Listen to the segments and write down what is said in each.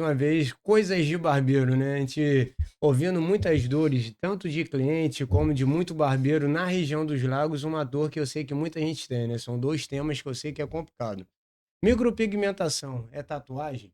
Uma vez, coisas de barbeiro, né? A gente ouvindo muitas dores, tanto de cliente como de muito barbeiro na região dos lagos, uma dor que eu sei que muita gente tem, né? São dois temas que eu sei que é complicado. Micropigmentação é tatuagem?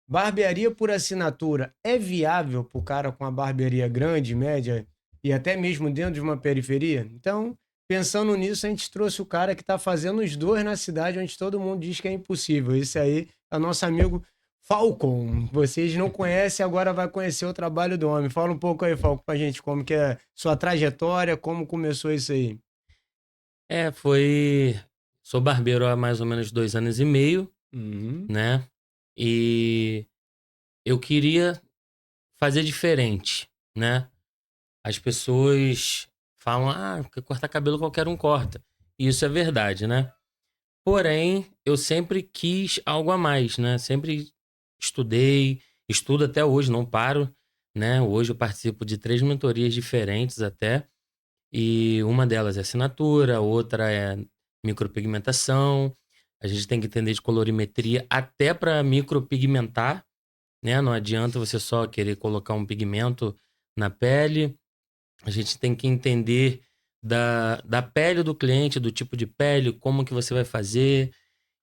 Barbearia por assinatura é viável para o cara com a barbearia grande, média e até mesmo dentro de uma periferia? Então, pensando nisso, a gente trouxe o cara que está fazendo os dois na cidade onde todo mundo diz que é impossível. Esse aí é o nosso amigo Falcon. Vocês não conhecem, agora vai conhecer o trabalho do homem. Fala um pouco aí, Falcon, pra gente, como que é sua trajetória, como começou isso aí. Foi. Sou barbeiro há mais ou menos 2 anos e meio, Uhum. né? E eu queria fazer diferente, né? As pessoas falam, que cortar cabelo qualquer um corta. E isso é verdade, né? Porém, eu sempre quis algo a mais, né? Sempre estudei, estudo até hoje, não paro, né? Hoje eu participo de 3 mentorias diferentes até. E uma delas é assinatura, outra é micropigmentação. A gente tem que entender de colorimetria até para micropigmentar, né? Não adianta você só querer colocar um pigmento na pele. A gente tem que entender da pele do cliente, do tipo de pele, como que você vai fazer.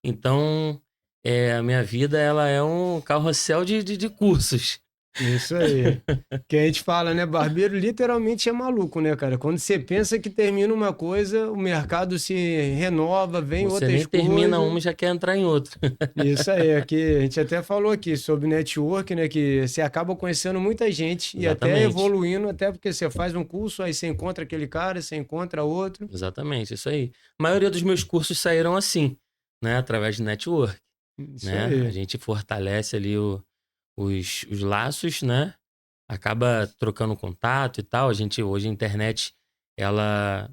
Então, a minha vida ela é um carrossel de cursos. Isso aí. Que a gente fala, né? Barbeiro literalmente é maluco, né, cara? Quando você pensa que termina uma coisa, o mercado se renova, vem Você outras nem termina coisas. uma e já quer entrar em outra. Isso aí, aqui a gente até falou aqui sobre network, né? Que você acaba conhecendo muita gente e até Exatamente. evoluindo, até porque você faz um curso, aí você encontra aquele cara, você encontra outro. Exatamente, isso aí. A maioria dos meus cursos saíram assim, né? Através de network, Isso né? A aí. gente fortalece ali os laços, né? Acaba trocando contato e tal. A gente, hoje, a internet, ela,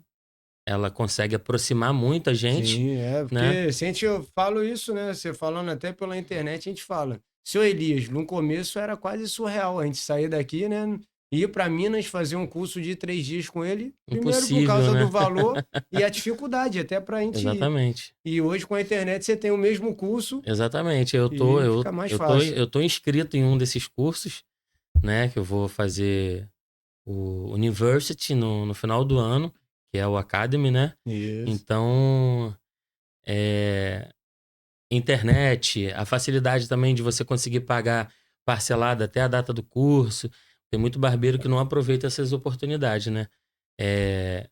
ela consegue aproximar muita gente, Sim, é, né? porque se a gente, eu falo isso, né? Você falando até pela internet, a gente fala. Seu Elias, no começo era quase surreal a gente sair daqui, né? Ir para Minas fazer um curso de 3 dias com ele, primeiro por Impossível, causa do né? valor e a dificuldade até para a gente ir. Exatamente. E hoje com a internet você tem o mesmo curso Exatamente. Eu tô, e eu, fica mais eu tô, fácil. eu tô inscrito em um desses cursos, né? Que eu vou fazer o University no final do ano, que é o Academy, né? Isso. Então, é, internet, a facilidade também de você conseguir pagar parcelado até a data do curso. Tem muito barbeiro que não aproveita essas oportunidades, né? É,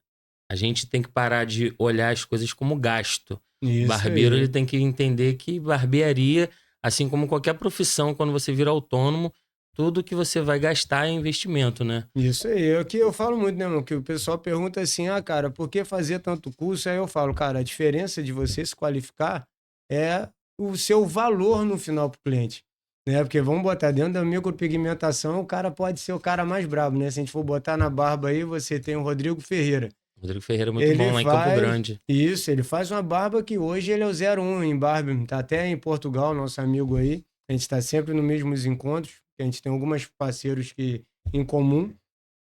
a gente tem que parar de olhar as coisas como gasto. O Isso barbeiro ele aí. tem que entender que barbearia, assim como qualquer profissão, quando você vira autônomo, tudo que você vai gastar é investimento, né? Isso aí, é o que eu falo muito, né, mano? Que o pessoal pergunta assim, ah, cara, por que fazer tanto curso? Aí eu falo, cara, a diferença de você se qualificar é o seu valor no final para o cliente, né? Porque vamos botar dentro da micropigmentação, o cara pode ser o cara mais brabo, né? Se a gente for botar na barba aí, você tem o Rodrigo Ferreira. Rodrigo Ferreira é muito Ele bom lá em Campo faz Grande. isso, ele faz uma barba que hoje ele é o 01 em barba, tá até em Portugal, nosso amigo aí. A gente está sempre nos mesmos encontros, que a gente tem alguns parceiros que em comum.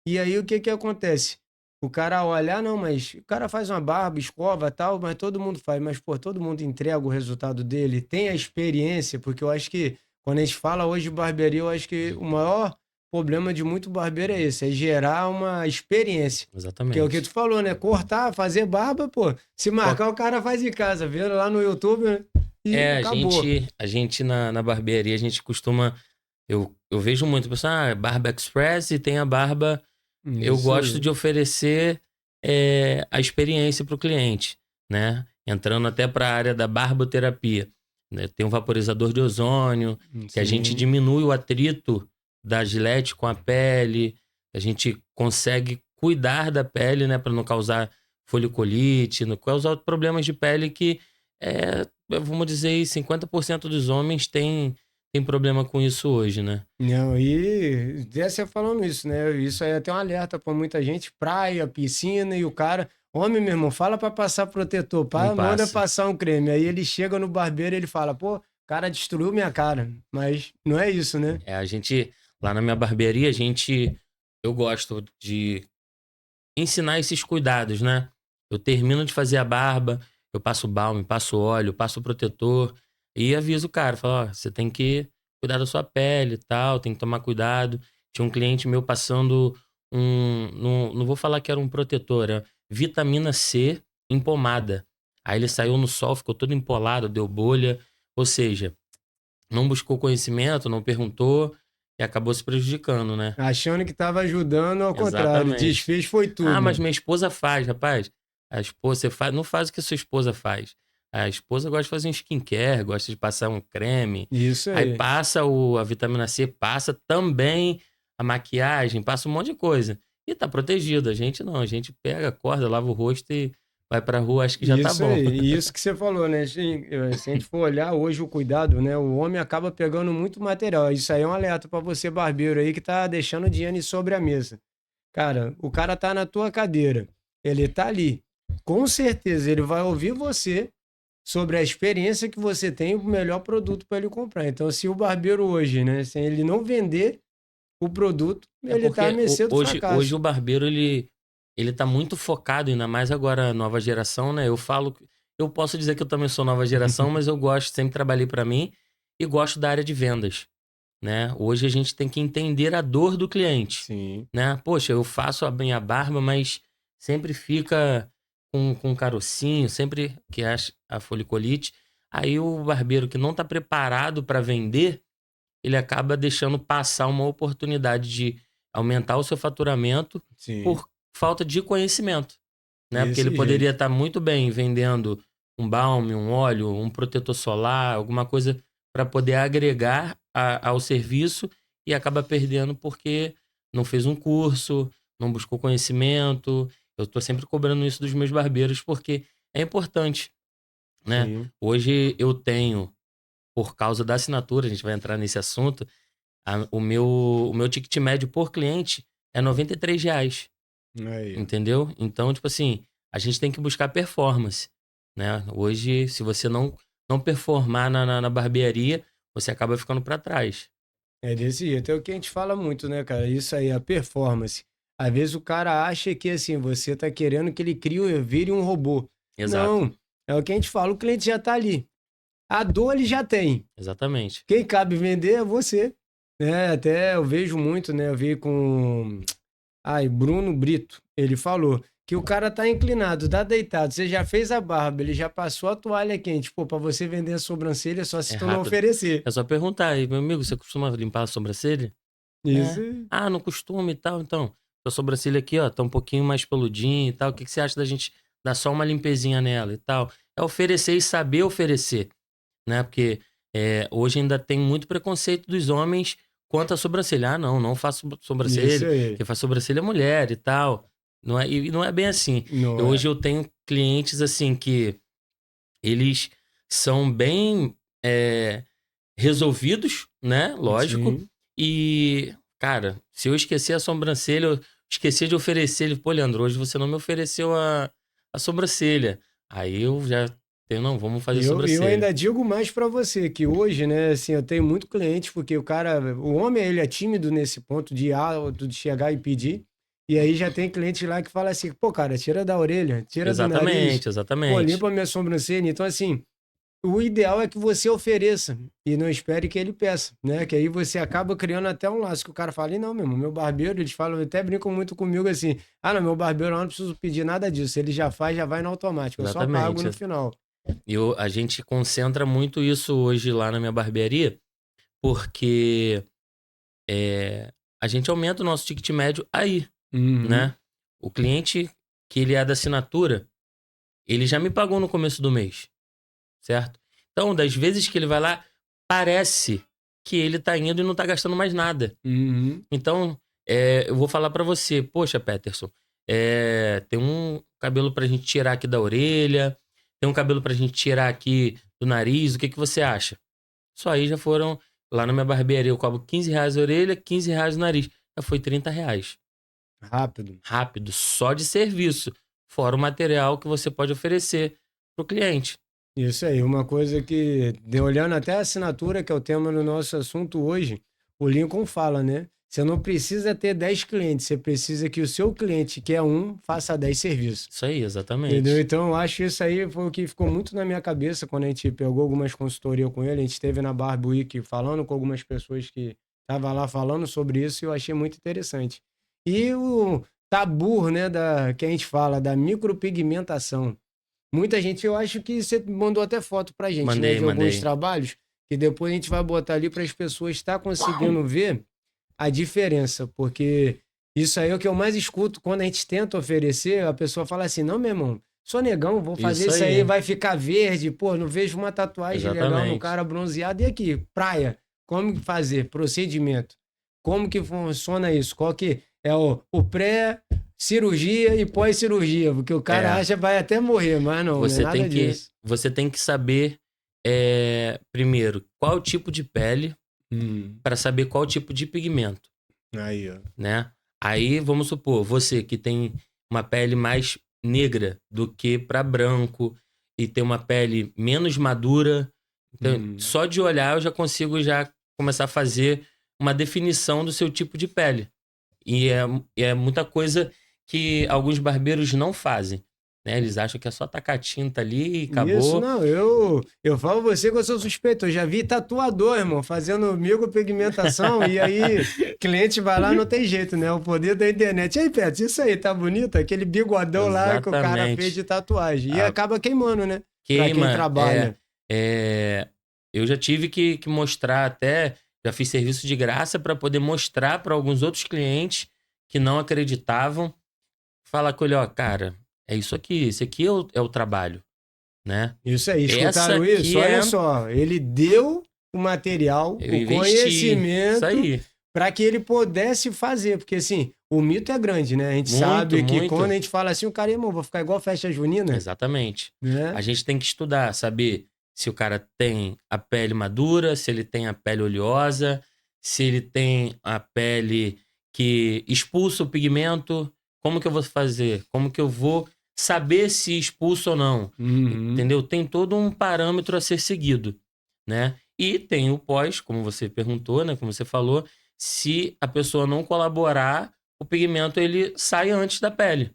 E aí o que que acontece? O cara olha, ah, não, mas o cara faz uma barba, escova, tal, mas todo mundo faz, mas pô, todo mundo entrega o resultado dele, tem a experiência, porque eu acho que quando a gente fala hoje de barbearia, eu acho que o maior problema de muito barbeiro é esse, é gerar uma experiência. Que é o que tu Exatamente. falou, né? Cortar, fazer barba, pô, se Qual- marcar o cara faz em casa, vendo lá no YouTube, né? E É, acabou. a gente na barbearia, a gente costuma. Eu vejo muito, pessoal, barba express e tem a barba. Eu Isso gosto aí. de oferecer a experiência para o cliente, né? Entrando até para a área da barboterapia, né? Tem um vaporizador de ozônio, que a gente Sim. diminui o atrito da Gillette com a pele, a gente consegue cuidar da pele, né? Para não causar foliculite, não causar problemas de pele que, vamos dizer, aí, 50% dos homens tem problema com isso hoje, né? Não, e até você falando isso, né? Isso aí é até um alerta pra muita gente: praia, piscina, e o cara, homem, meu irmão, fala pra passar protetor, Não pá, manda passa. passar um creme. Aí ele chega no barbeiro e ele fala: pô, o cara destruiu minha cara. Mas não é isso, né? A gente, lá na minha barbearia, eu gosto de ensinar esses cuidados, né? Eu termino de fazer a barba, eu passo balme, passo óleo, passo protetor e aviso o cara, falo, ó, você tem que cuidar da sua pele e tal, tem que tomar cuidado. Tinha um cliente meu passando não vou falar que era um protetor, era vitamina C em pomada. Aí ele saiu no sol, ficou todo empolado, deu bolha. Ou seja, não buscou conhecimento, não perguntou e acabou se prejudicando, né? Achando que estava ajudando, ao contrário, Exatamente. desfez foi Ah, mas tudo. minha esposa faz, rapaz. A esposa, você faz, não faz o que a sua esposa faz. A esposa gosta de fazer um skincare, gosta de passar um creme. Isso Aí aí. passa a vitamina C, passa também a maquiagem, passa um monte de coisa. E tá protegido. A gente não, a gente pega, acorda, lava o rosto e vai pra rua, acho que já tá Isso bom. aí, isso que você falou, né? Se a gente for olhar hoje o cuidado, né? O homem acaba pegando muito material. Isso aí é um alerta para você, barbeiro aí, que tá deixando dinheiro sobre a mesa. Cara, o cara tá na tua cadeira, ele tá ali. Com certeza ele vai ouvir você sobre a experiência que você tem, o melhor produto para ele comprar. Então, se o barbeiro hoje, né, se ele não vender o produto, É ele tá à porque mercê do hoje fracasso. o barbeiro, ele tá muito focado, ainda mais agora a nova geração, né? Eu posso dizer que eu também sou nova geração, mas eu gosto, sempre trabalhei pra mim e gosto da área de vendas, né? Hoje a gente tem que entender a dor do cliente, Sim, né? Poxa, eu faço a minha barba, mas sempre fica com carocinho, sempre que é a foliculite. Aí o barbeiro que não tá preparado para vender, ele acaba deixando passar uma oportunidade de aumentar o seu faturamento sim, por falta de conhecimento, né? Porque ele desse poderia jeito. estar muito bem vendendo um balme, um óleo, um protetor solar, alguma coisa para poder agregar ao serviço e acaba perdendo porque não fez um curso, não buscou conhecimento. Eu estou sempre cobrando isso dos meus barbeiros porque é importante, né? Sim, Hoje eu tenho, por causa da assinatura, a gente vai entrar nesse assunto, o meu ticket médio por cliente é R$ 93, aí, ó. entendeu? Então, tipo assim, a gente tem que buscar performance, né? Hoje, se você não performar na barbearia, você acaba ficando para trás. É desse jeito. É o que a gente fala muito, né, cara? Isso aí, a performance. Às vezes o cara acha que, assim, você tá querendo que ele crie, vire um robô. Exato, Não, é o que a gente fala, o cliente já tá ali. A dor ele já tem. exatamente. Quem cabe vender é você. Né? Até eu vejo muito, né? Eu vi com Bruno Brito. Ele falou que o cara tá inclinado, tá deitado. Você já fez a barba, ele já passou a toalha quente. Pô, pra você vender a sobrancelha, só É se tu não rápido. oferecer. É só perguntar aí, meu amigo, você costuma limpar a sobrancelha? Isso. É. Ah, não costumo e tal. Então, sua sobrancelha aqui, ó, tá um pouquinho mais peludinha e tal. O que que você acha da gente dar só uma limpezinha nela e tal? É oferecer e saber oferecer, né? Porque hoje ainda tem muito preconceito dos homens quanto à sobrancelha. Ah, não faço Isso sobrancelha. aí. Quem faz sobrancelha é mulher e tal. Não é, e não é bem assim. Não Hoje é. eu tenho clientes, assim, que eles são bem resolvidos, né? Lógico. Sim. E, cara, se eu esquecer a sobrancelha, eu esqueci de oferecer ele. Pô, Leandro, hoje você não me ofereceu a sobrancelha. Aí eu já tenho, não, vamos fazer Eu sobrancelha. ainda digo mais pra você que hoje, né, assim, eu tenho muito cliente porque o homem, ele é tímido nesse ponto de de chegar e pedir. E aí já tem cliente lá que fala assim, pô, cara, tira da orelha, tira do nariz, Exatamente, pô, exatamente. limpa minha sobrancelha. Então, assim, o ideal é que você ofereça e não espere que ele peça, né? Que aí você acaba criando até um laço que o cara fala, e não, meu irmão, meu barbeiro, eles falam, até brincam muito comigo assim, ah, não, meu barbeiro eu não preciso pedir nada disso, ele já faz, já vai no automático, eu só pago no Exatamente. final. A gente concentra muito isso hoje lá na minha barbearia, porque a gente aumenta o nosso ticket médio aí, Uhum. né? O cliente que ele é da assinatura, ele já me pagou no começo do mês, certo? Então, das vezes que ele vai lá, parece que ele tá indo e não tá gastando mais nada. Uhum. Então, eu vou falar pra você, poxa, Peterson, tem um cabelo pra gente tirar aqui da orelha, tem um cabelo pra gente tirar aqui do nariz, o que que você acha? Só aí já foram, lá na minha barbearia eu cobro R$ 15 a orelha, R$ 15 o nariz. Já foi R$ 30. Rápido. Rápido, só de serviço. Fora o material que você pode oferecer pro cliente. Isso aí, uma coisa que, olhando até a assinatura, que é o tema do nosso assunto hoje, o Lincoln fala, né? Você não precisa ter 10 clientes, você precisa que o seu cliente, que é um, faça 10 serviços. Isso aí, exatamente. Entendeu? Então, eu acho isso aí foi o que ficou muito na minha cabeça quando a gente pegou algumas consultorias com ele. A gente esteve na Barbie Week falando com algumas pessoas que estavam lá falando sobre isso e eu achei muito interessante. E o tabu, né, que a gente fala, da micropigmentação. Muita gente, eu acho que você mandou até foto pra gente, né, de alguns Mandei. trabalhos, que depois a gente vai botar ali para as pessoas estar conseguindo ver a diferença, porque isso aí é o que eu mais escuto quando a gente tenta oferecer, a pessoa fala assim, não, meu irmão, sou negão, vou fazer isso aí, vai ficar verde, pô, não vejo uma tatuagem legal no cara bronzeado. E aqui, praia, como fazer? Procedimento. Como que funciona isso? Qual que é o pré-cirurgia e pós-cirurgia? Porque o cara acha que vai até morrer, mas não, Você não é nada disso. Você tem que saber, primeiro, qual o tipo de pele, para saber qual tipo de pigmento. Aí, ó. Né? Aí, vamos supor, você que tem uma pele mais negra do que para branco e tem uma pele menos madura, então, só de olhar eu já consigo já começar a fazer uma definição do seu tipo de pele. E é muita coisa que alguns barbeiros não fazem. Né? Eles acham que é só tacar tinta ali e acabou. Isso, não, eu falo você que eu sou suspeito. Eu já vi tatuador, irmão, fazendo micropigmentação e aí cliente vai lá, não tem jeito, né? O poder da internet. E aí, Petros, isso aí, tá bonito? Aquele bigodão lá que o cara fez de tatuagem. E acaba queimando, né? Pra quem trabalha. Eu já tive que mostrar até, já fiz serviço de graça para poder mostrar para alguns outros clientes que não acreditavam. Falar com ele, ó, cara, é isso aqui, esse aqui é o trabalho, né? Isso aí, escutaram isso? Olha só, ele deu o material, o conhecimento para que ele pudesse fazer, porque assim, o mito é grande, né? A gente sabe que quando a gente fala assim, o cara, irmão, vou ficar igual a festa junina. Exatamente. Né? A gente tem que estudar, saber se o cara tem a pele madura, se ele tem a pele oleosa, se ele tem a pele que expulsa o pigmento. Como que eu vou fazer? Como que eu vou saber se expulso ou não? Entendeu? Tem todo um parâmetro a ser seguido, né? E tem o pós, como você perguntou, né? Como você falou, se a pessoa não colaborar, o pigmento ele sai antes da pele.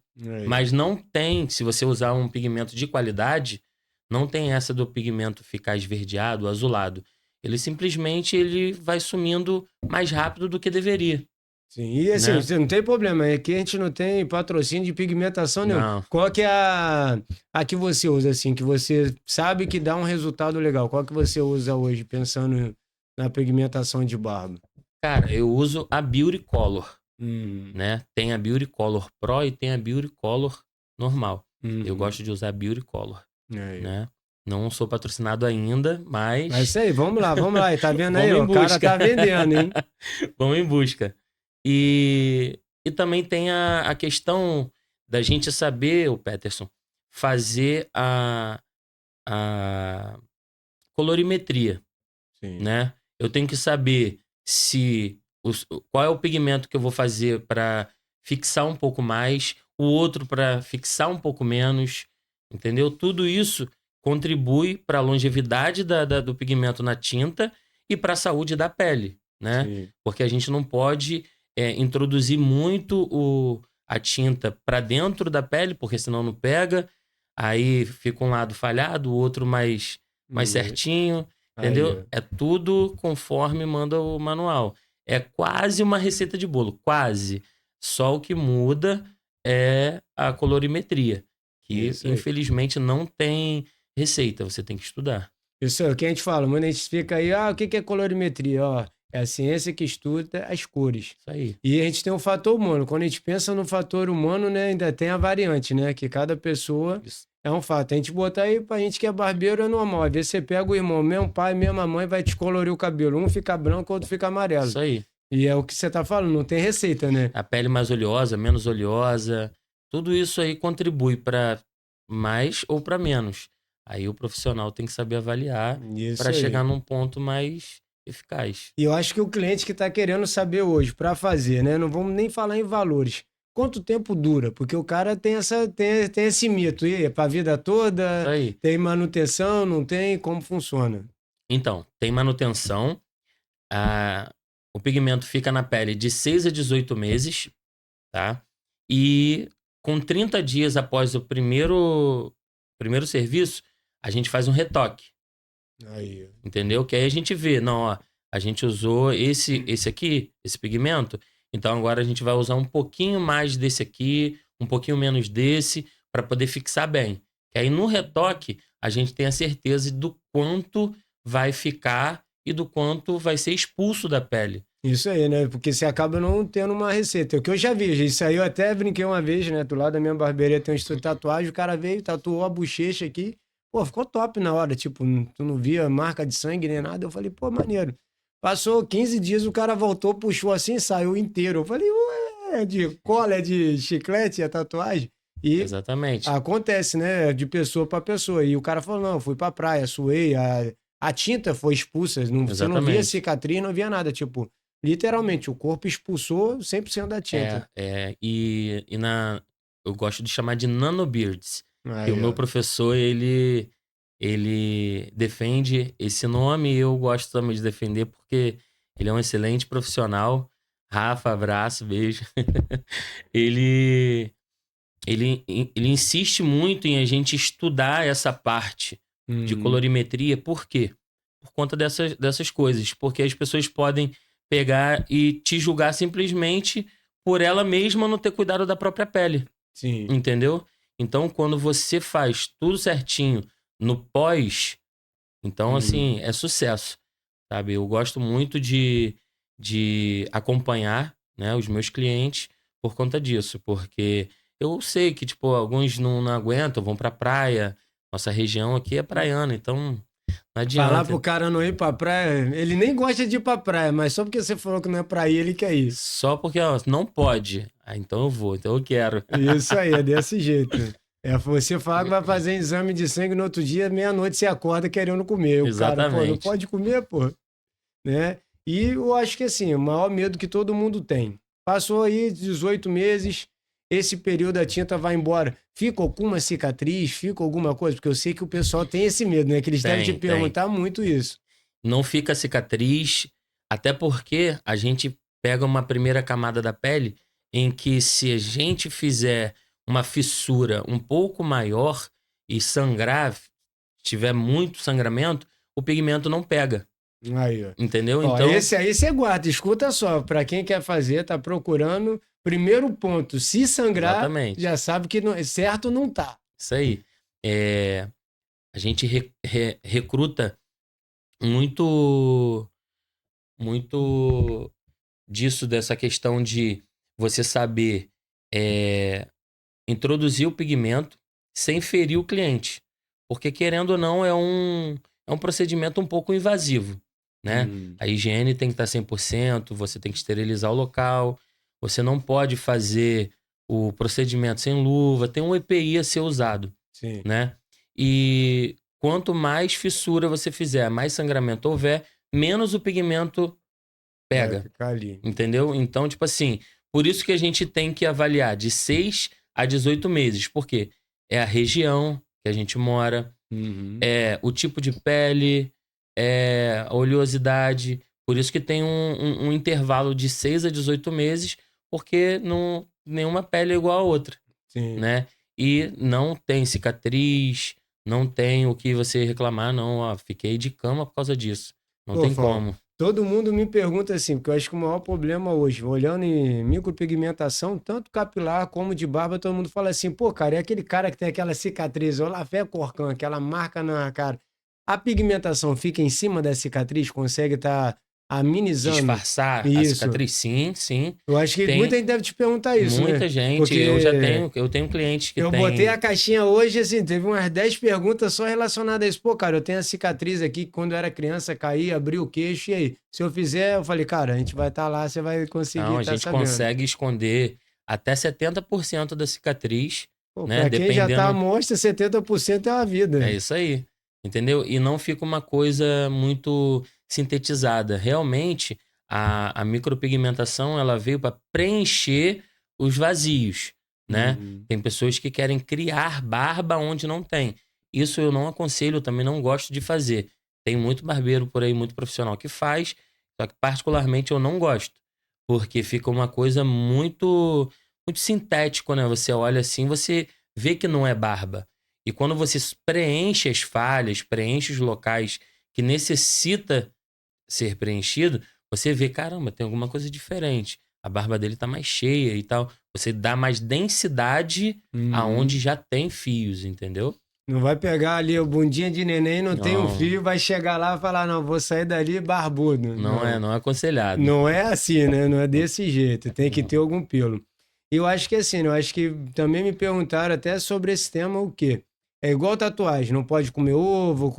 Mas não tem, se você usar um pigmento de qualidade, não tem essa do pigmento ficar esverdeado, azulado. Ele simplesmente ele vai sumindo mais rápido do que deveria. Sim, e assim, né? Não tem problema, é que a gente não tem patrocínio de pigmentação nenhum. Não. Qual que é a que você usa, assim, que você sabe que dá um resultado legal? Qual que você usa hoje, pensando na pigmentação de barba? Cara, eu uso a Beauty Color, né? Tem a Beauty Color Pro e tem a Beauty Color normal. Eu gosto de usar a Beauty Color, né? Não sou patrocinado ainda, mas... É isso aí, vamos lá. E tá vendo aí, o cara tá vendendo, hein? Vamos em busca. E também tem a questão da gente saber, o Peterson, fazer a colorimetria, né? Eu tenho que saber qual é o pigmento que eu vou fazer para fixar um pouco mais, o outro para fixar um pouco menos, entendeu? Tudo isso contribui para a longevidade do pigmento na tinta e para a saúde da pele, né? Sim. Porque a gente não pode introduzir muito a tinta para dentro da pele, porque senão não pega. Aí fica um lado falhado, o outro mais certinho, entendeu? Aí. É tudo conforme manda o manual. É quase uma receita de bolo, quase. Só o que muda é a colorimetria, que infelizmente não tem receita, você tem que estudar. Isso é o que a gente fala, muita gente fica aí, o que é colorimetria? Ó, é a ciência que estuda as cores. Isso aí. E a gente tem um fator humano. Quando a gente pensa no fator humano, né, ainda tem a variante, né? Que cada pessoa é um fato. A gente botar aí pra gente que é barbeiro é normal. Às vezes você pega o irmão, mesmo pai, mesma mãe, vai descolorir o cabelo. Um fica branco, outro fica amarelo. Isso aí. E é o que você tá falando, não tem receita, né? A pele mais oleosa, menos oleosa, tudo isso aí contribui para mais ou para menos. Aí o profissional tem que saber avaliar para chegar num ponto mais eficaz. E eu acho que o cliente que está querendo saber hoje para fazer, né? Não vamos nem falar em valores. Quanto tempo dura? Porque o cara tem esse mito. E é para a vida toda? Tem manutenção? Não tem? Como funciona? Então, tem manutenção. o pigmento fica na pele de 6 a 18 meses, tá? E com 30 dias após o primeiro serviço, a gente faz um retoque. Aí. Entendeu? Que aí a gente vê, não, ó, a gente usou esse aqui, esse pigmento, então agora a gente vai usar um pouquinho mais desse aqui, um pouquinho menos desse, para poder fixar bem. Que aí no retoque, a gente tem a certeza do quanto vai ficar e do quanto vai ser expulso da pele. Isso aí, né? Porque você acaba não tendo uma receita. O que eu já vi, isso aí eu até brinquei uma vez, né? Do lado da minha barbearia tem um estúdio de tatuagem, o cara veio, tatuou a bochecha aqui. Pô, ficou top na hora. Tipo, tu não via marca de sangue nem nada. Eu falei, pô, maneiro. Passou 15 dias, o cara voltou, puxou assim, saiu inteiro. Eu falei, ué, é de cola, é de chiclete a tatuagem? E Exatamente. acontece, né? De pessoa pra pessoa. E o cara falou, não, eu fui pra praia, suei, a tinta foi expulsa. Não, você não via Exatamente. cicatriz, não via nada. Tipo, literalmente, o corpo expulsou 100% da tinta. Eu gosto de chamar de nanobeards. E o Aí, meu ó. professor, ele defende esse nome e eu gosto também de defender porque ele é um excelente profissional. Rafa, abraço, beijo. Ele, ele insiste muito em a gente estudar essa parte de Uhum. colorimetria. Por quê? Por conta dessas coisas. Porque as pessoas podem pegar e te julgar simplesmente por ela mesma não ter cuidado da própria pele. Sim. Entendeu? Então, quando você faz tudo certinho no pós, então, assim, Uhum. é sucesso, sabe? Eu gosto muito de acompanhar, né, os meus clientes por conta disso, porque eu sei que, tipo, alguns não aguentam, vão pra praia. Nossa região aqui é praiana, então não Falar pro adianta. cara não ir pra praia, ele nem gosta de ir pra praia, mas só porque você falou que não é pra ir, ele quer ir. Só porque, ó, não pode. Ah, então eu vou, então eu quero. Isso aí, é desse jeito. É você falar que vai fazer exame de sangue no outro dia, meia-noite você acorda querendo comer. O cara, pô, não Exatamente. pode comer, pô, né? E eu acho que assim, o maior medo que todo mundo tem. Passou aí 18 meses, esse período a tinta vai embora. Fica alguma cicatriz? Fica alguma coisa? Porque eu sei que o pessoal tem esse medo, né? Que eles devem te Tem. perguntar muito isso. Não fica cicatriz, até porque a gente pega uma primeira camada da pele em que se a gente fizer uma fissura um pouco maior e sangrar, tiver muito sangramento, o pigmento não pega, Aí, ó. entendeu? Ó, Então, esse aí você guarda. Escuta só, pra quem quer fazer, tá procurando. Primeiro ponto, se sangrar, exatamente, já sabe que certo não tá. isso aí. É, a gente recruta muito, muito disso, dessa questão de você saber introduzir o pigmento sem ferir o cliente. Porque, querendo ou não, é um procedimento um pouco invasivo, né? Hum, A higiene tem que estar 100%, você tem que esterilizar o local, você não pode fazer o procedimento sem luva, tem um EPI a ser usado, sim. né? E quanto mais fissura você fizer, mais sangramento houver, menos o pigmento Vai pega. ficar ali. Entendeu? Então, tipo assim, por isso que a gente tem que avaliar de 6 a 18 meses. Por quê? É a região que a gente mora, Uhum. é o tipo de pele, é a oleosidade. Por isso que tem um intervalo de 6 a 18 meses, porque não, nenhuma pele é igual a outra, Sim. né? E não tem cicatriz, não tem o que você reclamar, não. Ó, fiquei de cama por causa disso. Não Pô, tem Fal, como. todo mundo me pergunta assim, porque eu acho que o maior problema hoje, olhando em micropigmentação, tanto capilar como de barba, todo mundo fala assim, pô, cara, é aquele cara que tem aquela cicatriz, ou lá Corcã, aquela marca na cara. A pigmentação fica em cima da cicatriz, consegue estar amenizando Disfarçar a isso. cicatriz, sim, sim. Eu acho que muita Tem gente deve te perguntar isso, né? muita gente. Porque Eu tenho clientes que eu botei têm. a caixinha hoje, assim, teve umas 10 perguntas só relacionadas a isso. Pô, cara, eu tenho a cicatriz aqui que quando eu era criança caí, abri o queixo, e aí? Se eu fizer, eu falei, cara, a gente vai estar lá, você vai conseguir Não, a estar gente sabendo. consegue esconder até 70% da cicatriz, Pô, né? pra quem já tá à Dependendo. mostra, 70% é a É vida. isso aí. Entendeu? E não fica uma coisa muito sintetizada. Realmente, a micropigmentação ela veio para preencher os vazios, né? Uhum. Tem pessoas que querem criar barba onde não tem. Isso eu não aconselho, eu também não gosto de fazer. Tem muito barbeiro por aí, muito profissional que faz. Só que particularmente eu não gosto, porque fica uma coisa muito muito sintético, né? Você olha assim, você vê que não é barba. E quando você preenche as falhas, preenche os locais que necessita ser preenchido, você vê, caramba, tem alguma coisa diferente. A barba dele tá mais cheia e tal. Você dá mais densidade aonde já tem fios, entendeu? Não vai pegar ali o bundinha de neném, não tem um Não, fio, vai chegar lá e falar, não, vou sair dali barbudo. Não, não é aconselhado. não é assim, né? Não é Não, desse jeito, tem que não. ter algum pelo. E eu acho que assim, eu acho que também me perguntaram até sobre esse tema o quê? É igual tatuagem, não pode comer ovo,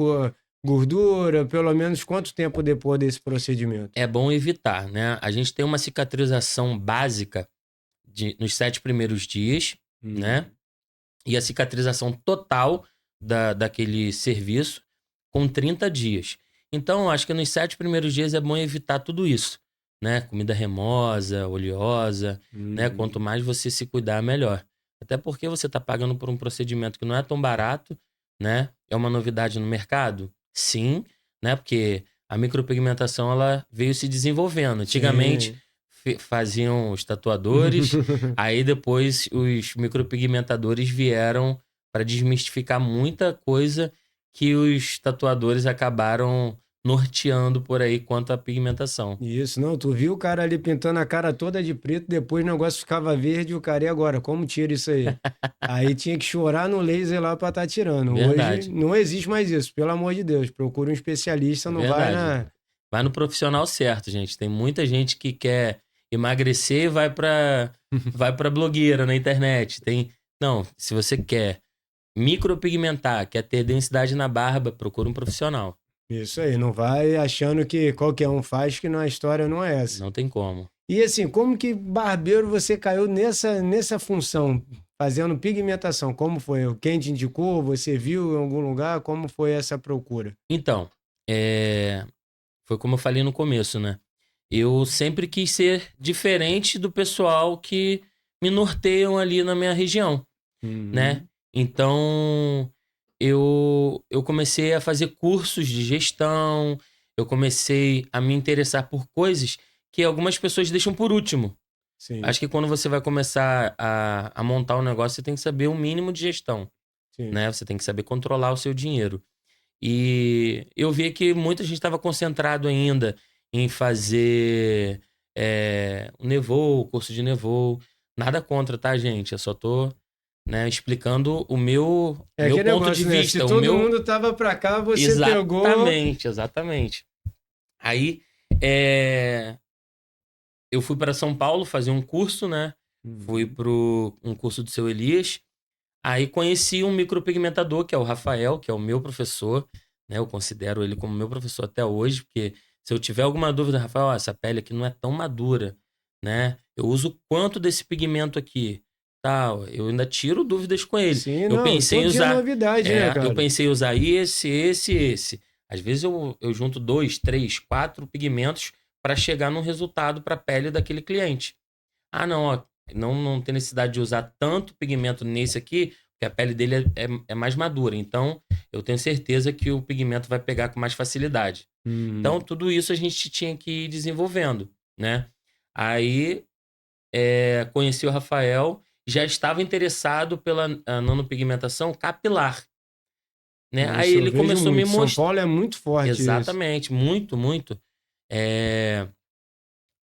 gordura, pelo menos quanto tempo depois desse procedimento? É bom evitar, né? A gente tem uma cicatrização básica nos 7 primeiros dias, Hum. né? E a cicatrização total daquele serviço com 30 dias. Então, eu acho que nos 7 primeiros dias é bom evitar tudo isso, né? Comida remosa, oleosa, né? Quanto mais você se cuidar, melhor. Até porque você está pagando por um procedimento que não é tão barato, né? É uma novidade no mercado? Sim, né? Porque a micropigmentação ela veio se desenvolvendo. Antigamente Sim. faziam os tatuadores, aí depois os micropigmentadores vieram para desmistificar muita coisa que os tatuadores acabaram norteando por aí quanto à pigmentação. Isso, não, tu viu o cara ali pintando a cara toda de preto, depois o negócio ficava verde e o cara, e agora? Como tira isso aí? Aí tinha que chorar no laser lá pra tá tirando. Hoje Verdade, não existe mais isso, pelo amor de Deus. Procura um especialista, é não vai verdade. na. Vai no profissional certo, gente. Tem muita gente que quer emagrecer e vai para blogueira na internet. Não, se você quer micropigmentar, quer ter densidade na barba, procura um profissional. Isso aí, não vai achando que qualquer um faz, que a história não é essa. Não tem como. E assim, como que barbeiro você caiu nessa função, fazendo pigmentação? Como foi? Quem te indicou? Você viu em algum lugar? Como foi essa procura? Então, foi como eu falei no começo, né? Eu sempre quis ser diferente do pessoal que me norteiam ali na minha região, né? Uhum. Então, eu comecei a fazer cursos de gestão, eu comecei a me interessar por coisas que algumas pessoas deixam por último. Sim, Acho que quando você vai começar a montar um negócio, você tem que saber o mínimo de gestão, sim. né? Você tem que saber controlar o seu dinheiro. E eu vi que muita gente estava concentrado ainda em fazer o Nevô, o curso de Nevô. Nada contra, tá, gente? Eu só tô, né, explicando o meu, É meu aquele ponto de negócio, né? Se vista, o todo meu. mundo tava pra cá, você pegou. Exatamente, exatamente. Aí, é, eu fui para São Paulo fazer um curso, né? Fui Uhum. pro um curso do seu Elias. Aí conheci um micropigmentador, que é o Rafael, que é o meu professor, né? Eu considero ele como meu professor até hoje, porque se eu tiver alguma dúvida, Rafael, ó, essa pele aqui não é tão madura, né? Eu uso quanto desse pigmento aqui, tal. Eu ainda tiro dúvidas com ele. Sim, Eu não, pensei em todo dia é usar, novidade, né, eu cara? pensei em usar esse. Às vezes eu junto 2, 3, 4 pigmentos para chegar num resultado para a pele daquele cliente. Ah, não, ó, não tem necessidade de usar tanto pigmento nesse aqui, porque a pele dele é mais madura. Então, eu tenho certeza que o pigmento vai pegar com mais facilidade. Então, Uhum. tudo isso a gente tinha que ir desenvolvendo, né? Aí, conheci o Rafael, já estava interessado pela nanopigmentação capilar, né? É, Aí isso eu ele vejo começou a me muito. São mostrar. Paulo é muito forte isso. Exatamente, muito, muito. É,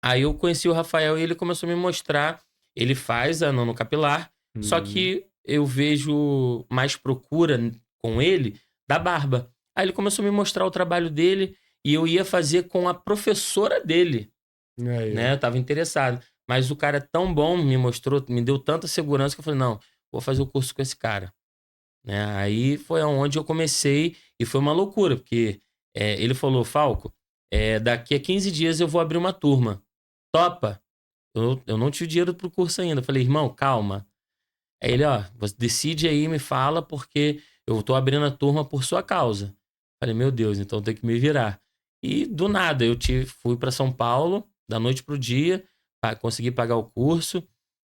Aí eu conheci o Rafael e ele começou a me mostrar. Ele faz a nanocapilar, só Uhum. que eu vejo mais procura com ele da barba. Aí ele começou a me mostrar o trabalho dele e eu ia fazer com a professora dele, Aí, ó. né? Eu tava interessado. Mas o cara é tão bom, me mostrou, me deu tanta segurança que eu falei, não, vou fazer o curso com esse cara, né? Aí foi onde eu comecei e foi uma loucura, porque ele falou, Falco, daqui a 15 dias eu vou abrir uma turma. Topa? Eu não tive dinheiro pro curso ainda. Eu falei, irmão, calma. Aí ele, ó, você decide aí e me fala, porque eu tô abrindo a turma por sua causa. Falei, meu Deus, então tem que me virar. E do nada, fui para São Paulo, da noite pro dia, consegui pagar o curso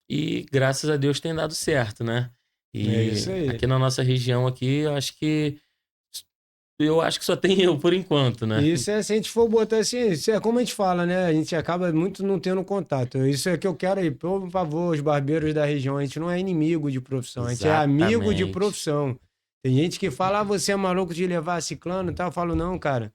e graças a Deus tem dado certo, né? É E isso aí. aqui na nossa região aqui, eu acho que eu acho que só tem eu por enquanto, né? Isso é, se a gente for botar assim, isso é como a gente fala, né? A gente acaba muito não tendo contato. Isso é que eu quero aí, por favor, os barbeiros da região, a gente não é inimigo de profissão, a gente é amigo de Exatamente. profissão. Tem gente que fala, ah, você é maluco de levar ciclano e tal. Eu falo, não, cara.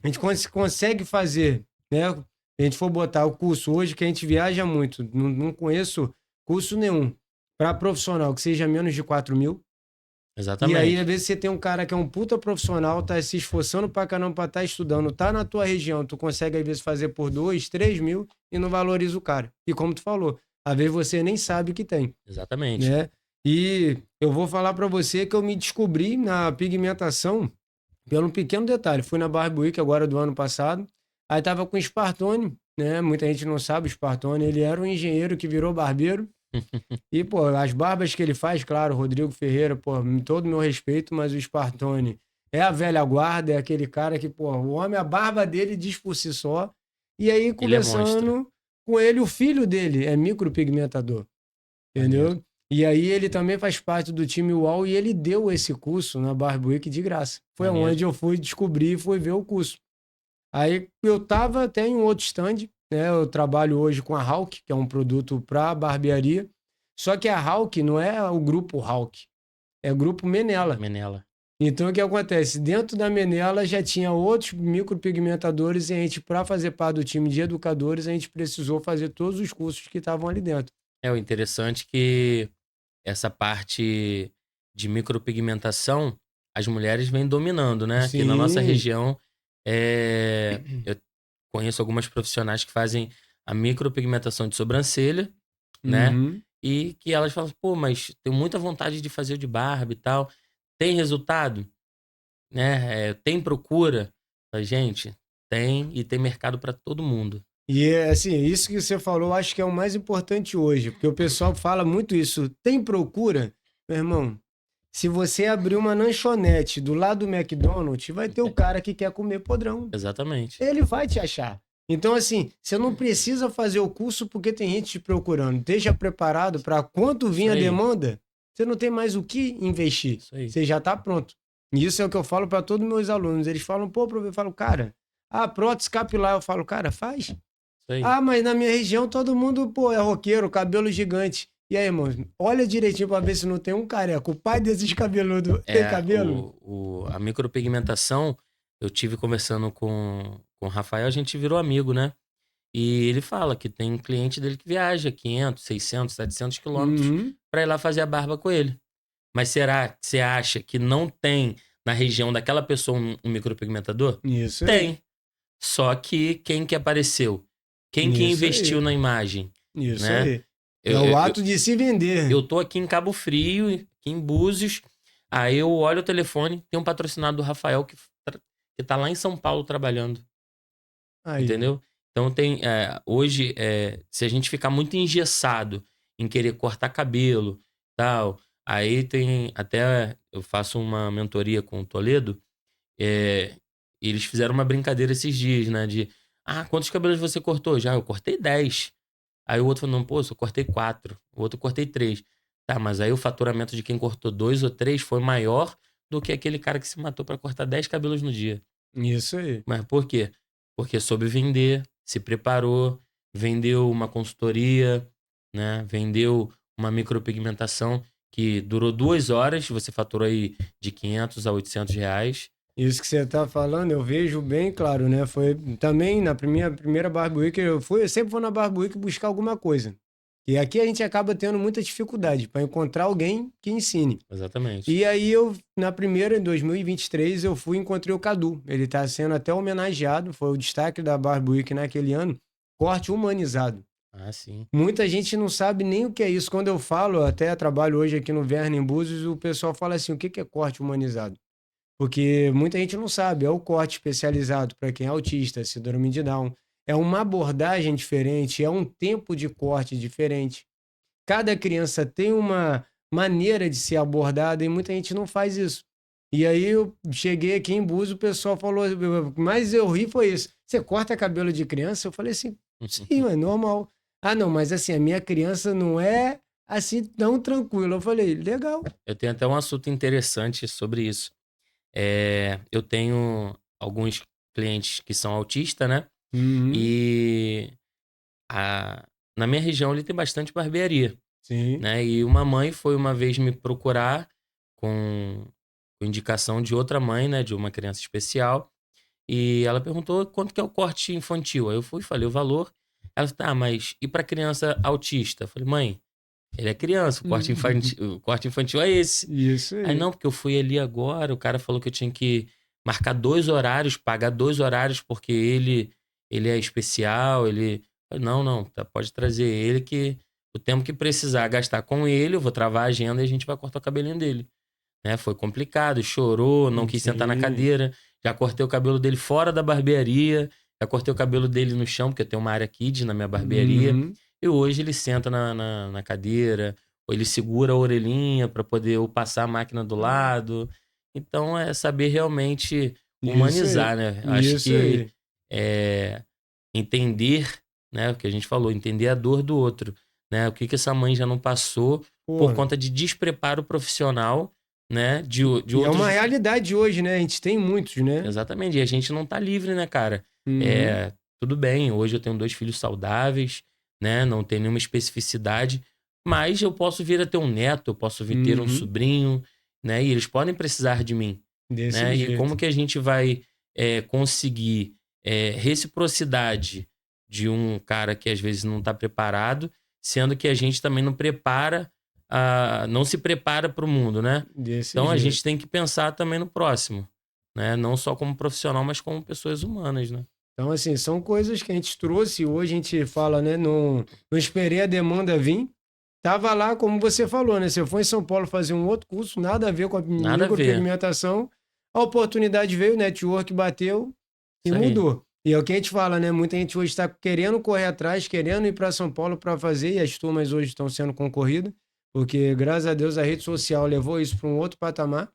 A gente consegue fazer, né? Se a gente for botar o curso hoje, que a gente viaja muito, não conheço curso nenhum para profissional que seja menos de 4.000. E aí, às Exatamente. vezes, você tem um cara que é um puta profissional, tá se esforçando pra caramba pra estar estudando, tá na tua região, tu consegue, às vezes, fazer por 2, 3 mil e não valoriza o cara. E como tu falou, às vezes você nem sabe que tem, Exatamente. né? E eu vou falar pra você que eu me descobri na pigmentação pelo um pequeno detalhe. Fui na Barbe Week agora do ano passado, aí tava com o Spartone, né? Muita gente não sabe, o Spartone, ele era um engenheiro que virou barbeiro. E, pô, as barbas que ele faz, claro, Rodrigo Ferreira, pô, todo meu respeito, mas o Spartone é a velha guarda, é aquele cara que, pô, o homem, a barba dele diz por si só. E aí, Ele é monstro. conversando com ele, o filho dele é micropigmentador, Maneiro. entendeu? E aí ele também faz parte do time UOL e ele deu esse curso na Barbe Week de graça. Foi Maneiro. onde eu fui descobrir e fui ver o curso. Aí eu tava até em um outro stand, né? Eu trabalho hoje com a Hawk, que é um produto para barbearia. Só que a Hawk não é o grupo Hawk, é o grupo Menela. Menela. Então o que acontece? Dentro da Menela já tinha outros micropigmentadores e a gente, para fazer parte do time de educadores, a gente precisou fazer todos os cursos que estavam ali dentro. É o interessante que essa parte de micropigmentação, as mulheres vêm dominando, né? Aqui na nossa Sim. região, eu conheço algumas profissionais que fazem a micropigmentação de sobrancelha, né? Uhum. E que elas falam, pô, mas tenho muita vontade de fazer o de barba e tal. Tem resultado? Né? Tem procura? Falei, gente, tem e tem mercado para todo mundo. E é assim, isso que você falou, eu acho que é o mais importante hoje, porque o pessoal fala muito isso. Tem procura? Meu irmão, se você abrir uma lanchonete do lado do McDonald's, vai ter o cara que quer comer podrão. Exatamente. Ele vai te achar. Então, assim, você não precisa fazer o curso porque tem gente te procurando. Esteja preparado para quando vir Isso a aí. demanda, você não tem mais o que investir. Isso aí. Você já está pronto. E isso é o que eu falo para todos os meus alunos. Eles falam, pô, professor, eu falo, cara, prótese capilar. Eu falo, cara, faz. Isso aí. Ah, mas na minha região todo mundo, pô, é roqueiro, cabelo gigante. E aí, irmão, olha direitinho pra ver se não tem um careca. O pai desses cabeludos tem É, cabelo? a micropigmentação, eu tive conversando com o Rafael, a gente virou amigo, né? E ele fala que tem cliente dele que viaja 500, 600, 700 quilômetros Uhum. para ir lá fazer a barba com ele. Mas será que você acha que não tem na região daquela pessoa um micropigmentador? Isso aí. Tem. Só que quem que apareceu? Quem que Isso investiu aí. na imagem, Isso né? aí. Eu, É o eu, ato eu, de se vender. eu tô aqui em Cabo Frio, aqui em Búzios, aí eu olho o telefone, tem um patrocinado do Rafael que tá lá em São Paulo trabalhando, Aí. entendeu? Então hoje, se a gente ficar muito engessado em querer cortar cabelo, tal, aí tem, até eu faço uma mentoria com o Toledo, é, eles fizeram uma brincadeira esses dias, né, quantos cabelos você cortou? Já, eu cortei 10. Aí o outro falou, não, pô, eu só cortei 4. O outro eu cortei 3. Tá, mas aí o faturamento de quem cortou 2 ou 3 foi maior do que aquele cara que se matou pra cortar 10 cabelos no dia. Isso aí. Mas por quê? Porque soube vender, se preparou, vendeu uma consultoria, né? Vendeu uma micropigmentação que durou 2 horas, você faturou aí de 500 a 800 reais. Isso que você tá falando, eu vejo bem claro, né? Foi também na primeira Barbe Week, eu sempre vou na Barbe Week buscar alguma coisa. E aqui a gente acaba tendo muita dificuldade para encontrar alguém que ensine. Exatamente. E aí eu, na primeira, em 2023, eu fui e encontrei o Cadu. Ele está sendo até homenageado, foi o destaque da Barbe Week naquele ano, corte humanizado. Ah, sim. Muita gente não sabe nem o que é isso. Quando eu falo, até trabalho hoje aqui no Verne em Búzios, o pessoal fala assim, o que é corte humanizado? Porque muita gente não sabe, é o corte especializado para quem é autista, síndrome de Down. É uma abordagem diferente, é um tempo de corte diferente. Cada criança tem uma maneira de ser abordada e muita gente não faz isso. E aí eu cheguei aqui em Búzios, o pessoal falou, mas eu ri foi isso. Você corta cabelo de criança? Eu falei assim, sim, é normal. Ah, não, mas assim, a minha criança não é assim tão tranquila. Eu falei, legal. Eu tenho até um assunto interessante sobre isso. Eu tenho alguns clientes que são autistas, né? Uhum. E na minha região ali tem bastante barbearia, Sim. né? E uma mãe foi uma vez me procurar com indicação de outra mãe, né? De uma criança especial. E ela perguntou quanto que é o corte infantil. Aí eu fui, falei o valor. Ela falou, tá, mas e pra criança autista? Eu falei, mãe, ele é criança, o corte infantil é esse. Isso Aí aí. não, porque eu fui ali agora, o cara falou que eu tinha que marcar 2 horários, pagar 2 horários, porque ele é especial, ele. Eu falei, não, não, tá, pode trazer ele que o tempo que precisar gastar com ele, eu vou travar a agenda e a gente vai cortar o cabelinho dele. Né? Foi complicado, chorou, não quis sentar na Sim. cadeira. Já cortei o cabelo dele fora da barbearia, já cortei o cabelo dele no chão, porque eu tenho uma área kids na minha barbearia. Uhum. E hoje ele senta na cadeira, ou ele segura a orelhinha para poder ou passar a máquina do lado. Então é saber realmente Isso aí. humanizar, né? Acho Isso que aí. é entender, né? O que a gente falou, entender a dor do outro, né? O que que essa mãe já não passou por Pô. conta de despreparo profissional, né? De E é uma outros. realidade hoje, né? A gente tem muitos, né? Exatamente. E a gente não tá livre, né, cara? Uhum. É, tudo bem, hoje eu tenho 2 filhos saudáveis, né? Não tem nenhuma especificidade, mas eu posso vir a ter um neto, eu posso vir ter um Uhum. sobrinho, né? E eles podem precisar de mim, Desse né? E como jeito. que a gente vai conseguir reciprocidade de um cara que às vezes não tá preparado, sendo que a gente também não prepara, não se prepara para o mundo, né? Desse Então a jeito. gente tem que pensar também no próximo, né? Não só como profissional, mas como pessoas humanas, né? Então, assim, são coisas que a gente trouxe. Hoje a gente fala, né? Não esperei a demanda vir. Tava lá, como você falou, né? Você foi em São Paulo fazer um outro curso, nada a ver com a Nada a ver. micropigmentação. A oportunidade veio, o network bateu e Isso aí. mudou. E é o que a gente fala, né? Muita gente hoje está querendo correr atrás, querendo ir para São Paulo para fazer, e as turmas hoje estão sendo concorridas, porque graças a Deus a rede social levou isso para um outro patamar.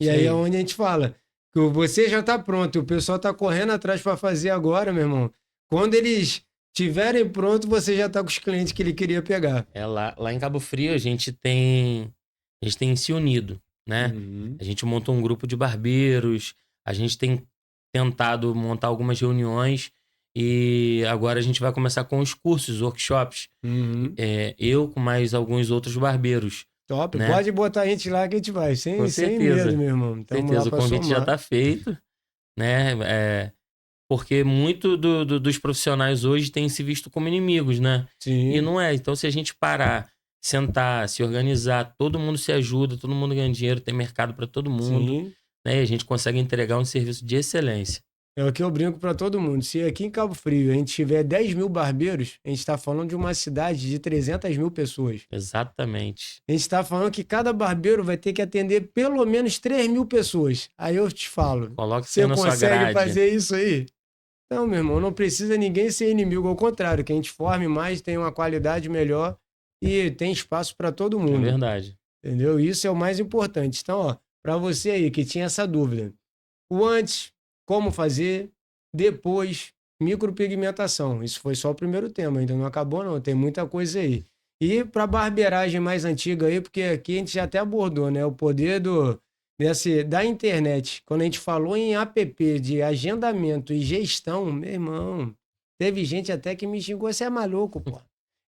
E Isso aí é aí. onde a gente fala que você já está pronto, e o pessoal está correndo atrás para fazer agora, meu irmão. Quando eles tiverem pronto, você já está com os clientes que ele queria pegar. Lá em Cabo Frio a gente tem se unido, né? Uhum. A gente montou um grupo de barbeiros, a gente tem tentado montar algumas reuniões e agora a gente vai começar com os cursos, workshops. Uhum. Eu com mais alguns outros barbeiros, Top. né? Pode botar a gente lá que a gente vai, Com sem medo, certeza. meu irmão. Estamos lá Certeza, o para convite já somar. está feito, né? Porque muito dos profissionais hoje têm se visto como inimigos, né? E Sim, não é. Então, se a gente parar, sentar, se organizar, todo mundo se ajuda, todo mundo ganha dinheiro, tem mercado para todo mundo, sim. né? E a gente consegue entregar um serviço de excelência. É o que eu brinco para todo mundo. Se aqui em Cabo Frio a gente tiver 10 mil barbeiros, a gente está falando de uma cidade de 300 mil pessoas. Exatamente. A gente está falando que cada barbeiro vai ter que atender pelo menos 3 mil pessoas. Aí eu te falo, Coloque isso aí você na sua consegue grade. fazer isso aí? Não, meu irmão, não precisa ninguém ser inimigo. Ao contrário, que a gente forme mais, tenha uma qualidade melhor e tem espaço para todo É mundo. verdade. Entendeu? Isso é o mais importante. Então, ó, para você aí que tinha essa dúvida, o antes, como fazer, depois, micropigmentação. Isso foi só o primeiro tema, ainda não acabou não, tem muita coisa aí. E para barbeiragem mais antiga aí, porque aqui a gente já até abordou, né, o poder da internet. Quando a gente falou em app de agendamento e gestão, meu irmão, teve gente até que me xingou, você é maluco, pô.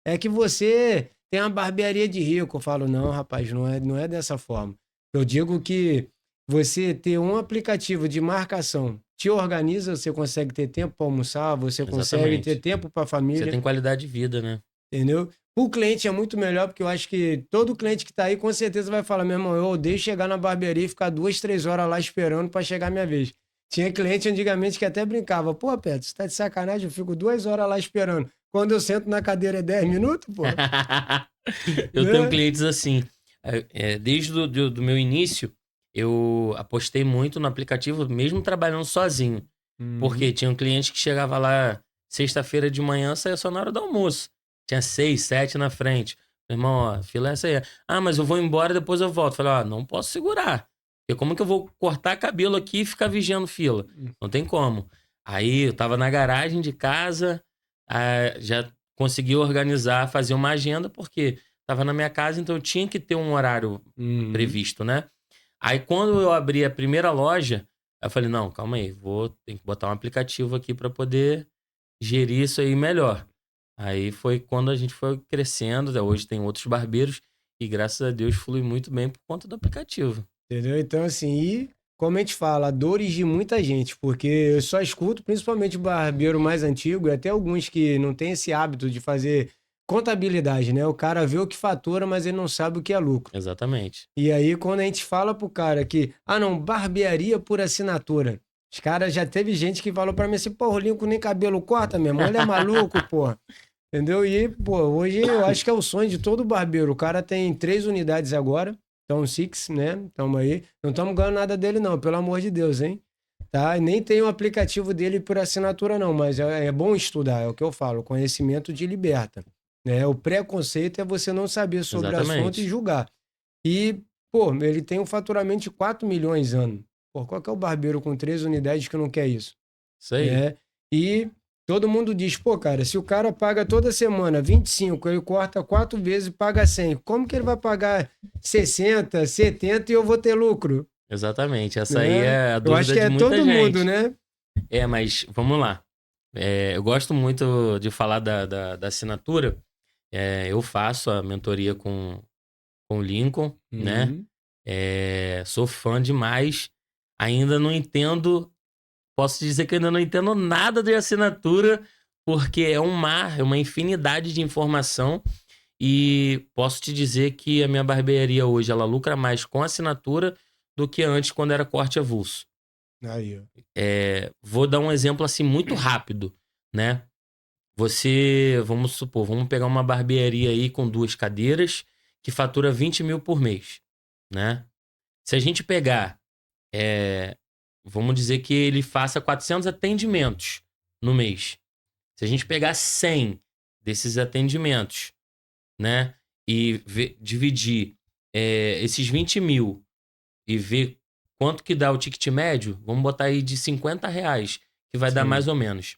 É que você tem uma barbearia de rico. Eu falo, não, rapaz, não é dessa forma. Eu digo que você ter um aplicativo de marcação te organiza, você consegue ter tempo para almoçar, você consegue ter Exatamente. tempo para a Você família, tem qualidade de vida, né? entendeu? O cliente é muito melhor, porque eu acho que todo cliente que está aí com certeza vai falar: meu irmão, eu odeio chegar na barbearia e ficar 2, 3 horas lá esperando para chegar a minha vez. Tinha cliente antigamente que até brincava: pô, Pedro, você tá de sacanagem? Eu fico 2 horas lá esperando. Quando eu sento na cadeira é 10 minutos, pô, Eu tenho né? clientes assim. Desde do meu início, eu apostei muito no aplicativo, mesmo trabalhando sozinho. Porque Uhum. tinha um cliente que chegava lá sexta-feira de manhã, saía só na hora do almoço. Tinha 6, 7 na frente. Meu irmão, ó, a fila é essa aí. Ah, mas eu vou embora, depois eu volto. Falei, ó, não posso segurar. Porque como que eu vou cortar cabelo aqui e ficar vigiando fila? Não tem como. Aí eu tava na garagem de casa, já consegui organizar, fazer uma agenda, porque tava na minha casa, então eu tinha que ter um horário Uhum. previsto, né? Aí quando eu abri a primeira loja, eu falei, não, calma aí, tem que botar um aplicativo aqui para poder gerir isso aí melhor. Aí foi quando a gente foi crescendo, hoje tem outros barbeiros e graças a Deus flui muito bem por conta do aplicativo. Entendeu? Então, assim, e como a gente fala, dores de muita gente, porque eu só escuto, principalmente o barbeiro mais antigo, e até alguns que não têm esse hábito de fazer contabilidade, né? O cara vê o que fatura, mas ele não sabe o que é lucro. Exatamente. E aí, quando a gente fala pro cara que, ah, não, barbearia por assinatura. Os caras já teve gente que falou pra mim assim, pô, o Lincoln nem cabelo corta mesmo, ele é maluco, pô. Entendeu? E, pô, hoje eu acho que é o sonho de todo barbeiro. O cara tem 3 unidades agora, então Six, né? Tamo aí. Não estamos ganhando nada dele, não, pelo amor de Deus, hein? Tá? E nem tem o aplicativo dele por assinatura, não, mas é bom estudar, é o que eu falo. O conhecimento te liberta. Né? O preconceito é você não saber sobre o assunto e Exatamente. julgar. E, pô, ele tem um faturamento de 4 milhões ano. Pô, qual que é o barbeiro com 3 unidades que não quer isso? Isso aí. Né? E todo mundo diz, pô, cara, se o cara paga toda semana 25, ele corta 4 vezes e paga 100, como que ele vai pagar 60, 70 e eu vou ter lucro? Exatamente. Essa aí Né? é a Eu acho dúvida que de é muita todo mundo, gente. né? Mas vamos lá. Eu gosto muito de falar da assinatura. Eu faço a mentoria com o Lincoln, né? Uhum. Sou fã demais. Ainda não entendo. Posso dizer que ainda não entendo nada de assinatura, porque é um mar, é uma infinidade de informação. E posso te dizer que a minha barbearia hoje, ela lucra mais com assinatura do que antes, quando era corte avulso. Aí, ó. Vou dar um exemplo assim muito rápido, né? Vamos supor, vamos pegar uma barbearia aí com 2 cadeiras que fatura 20 mil por mês, né? Se a gente pegar, vamos dizer que ele faça 400 atendimentos no mês. Se a gente pegar 100 desses atendimentos, né? E dividir esses 20 mil e ver quanto que dá o ticket médio, vamos botar aí de R$ 50, que vai dar mais Sim. ou menos,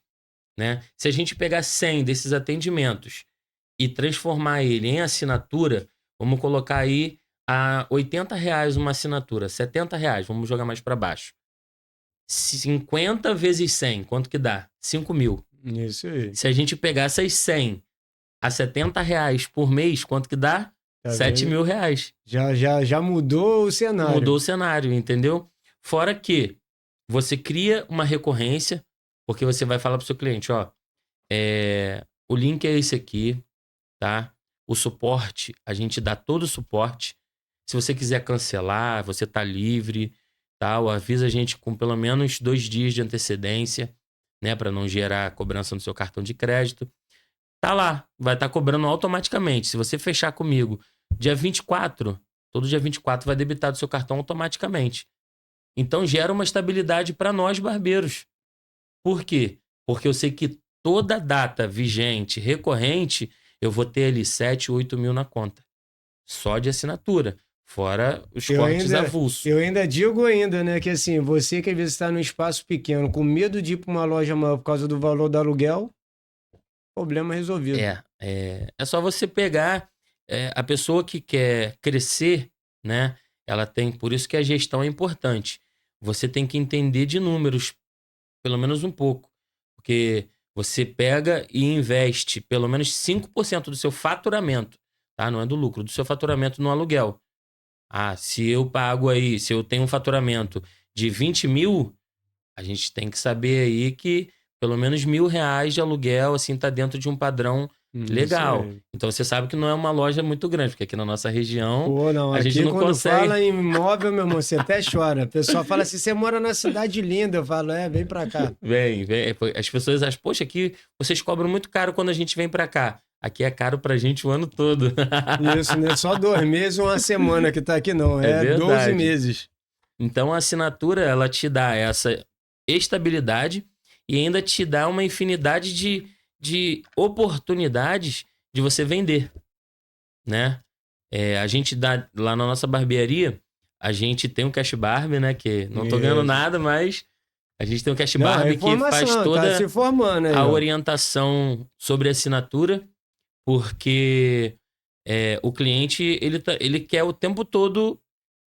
né? Se a gente pegar 100 desses atendimentos e transformar ele em assinatura, vamos colocar aí a R$ 80 uma assinatura, R$ 70, vamos jogar mais para baixo. 50 vezes 100, quanto que dá? 5 mil. Isso aí. Se a gente pegar essas 100 a R$ 70 por mês, quanto que dá? Tá 7 vendo? mil reais. Já mudou o Mudou cenário. o cenário, entendeu? Fora que você cria uma recorrência, porque você vai falar pro seu cliente, ó, o link é esse aqui, tá? O suporte, a gente dá todo o suporte. Se você quiser cancelar, você tá livre, tá? Ou avisa a gente com pelo menos 2 dias de antecedência, né? Para não gerar cobrança no seu cartão de crédito. Tá lá, vai estar cobrando automaticamente. Se você fechar comigo dia 24, todo dia 24 vai debitar do seu cartão automaticamente. Então gera uma estabilidade para nós barbeiros. Por quê? Porque eu sei que toda data vigente, recorrente, eu vou ter ali 7, 8 mil na conta. Só de assinatura. Fora os Eu cortes ainda, avulso. eu ainda digo ainda, né, que assim, você que às vezes está num espaço pequeno, com medo de ir para uma loja maior por causa do valor do aluguel, problema resolvido. É só você pegar a pessoa que quer crescer, né? Ela tem, por isso que a gestão é importante. Você tem que entender de números, pelo menos um pouco. Porque você pega e investe pelo menos 5% do seu faturamento, tá? Não é do lucro, do seu faturamento no aluguel. Se eu pago aí, se eu tenho um faturamento de 20 mil, a gente tem que saber aí que pelo menos R$ 1.000 de aluguel, assim, tá dentro de um padrão Isso legal. aí. Então você sabe que não é uma loja muito grande, porque aqui na nossa região Pô, não, a gente aqui não quando fala consegue. em imóvel, meu irmão, você até chora. O pessoal fala assim, você mora na cidade linda. Eu falo, vem pra cá. Vem. As pessoas acham, poxa, aqui vocês cobram muito caro quando a gente vem pra cá. Aqui é caro pra gente o ano todo. Isso, não é só 2 meses ou uma semana que tá aqui, não. É É 12 verdade. meses. Então a assinatura, ela te dá essa estabilidade e ainda te dá uma infinidade de oportunidades de você vender, né? A gente dá, lá na nossa barbearia, a gente tem um cash barbe, né? Que não tô ganhando Isso. nada, mas a gente tem um cash Não, é barbe que faz informação, tá se toda formando aí, a ó. orientação sobre assinatura, porque o cliente, ele quer o tempo todo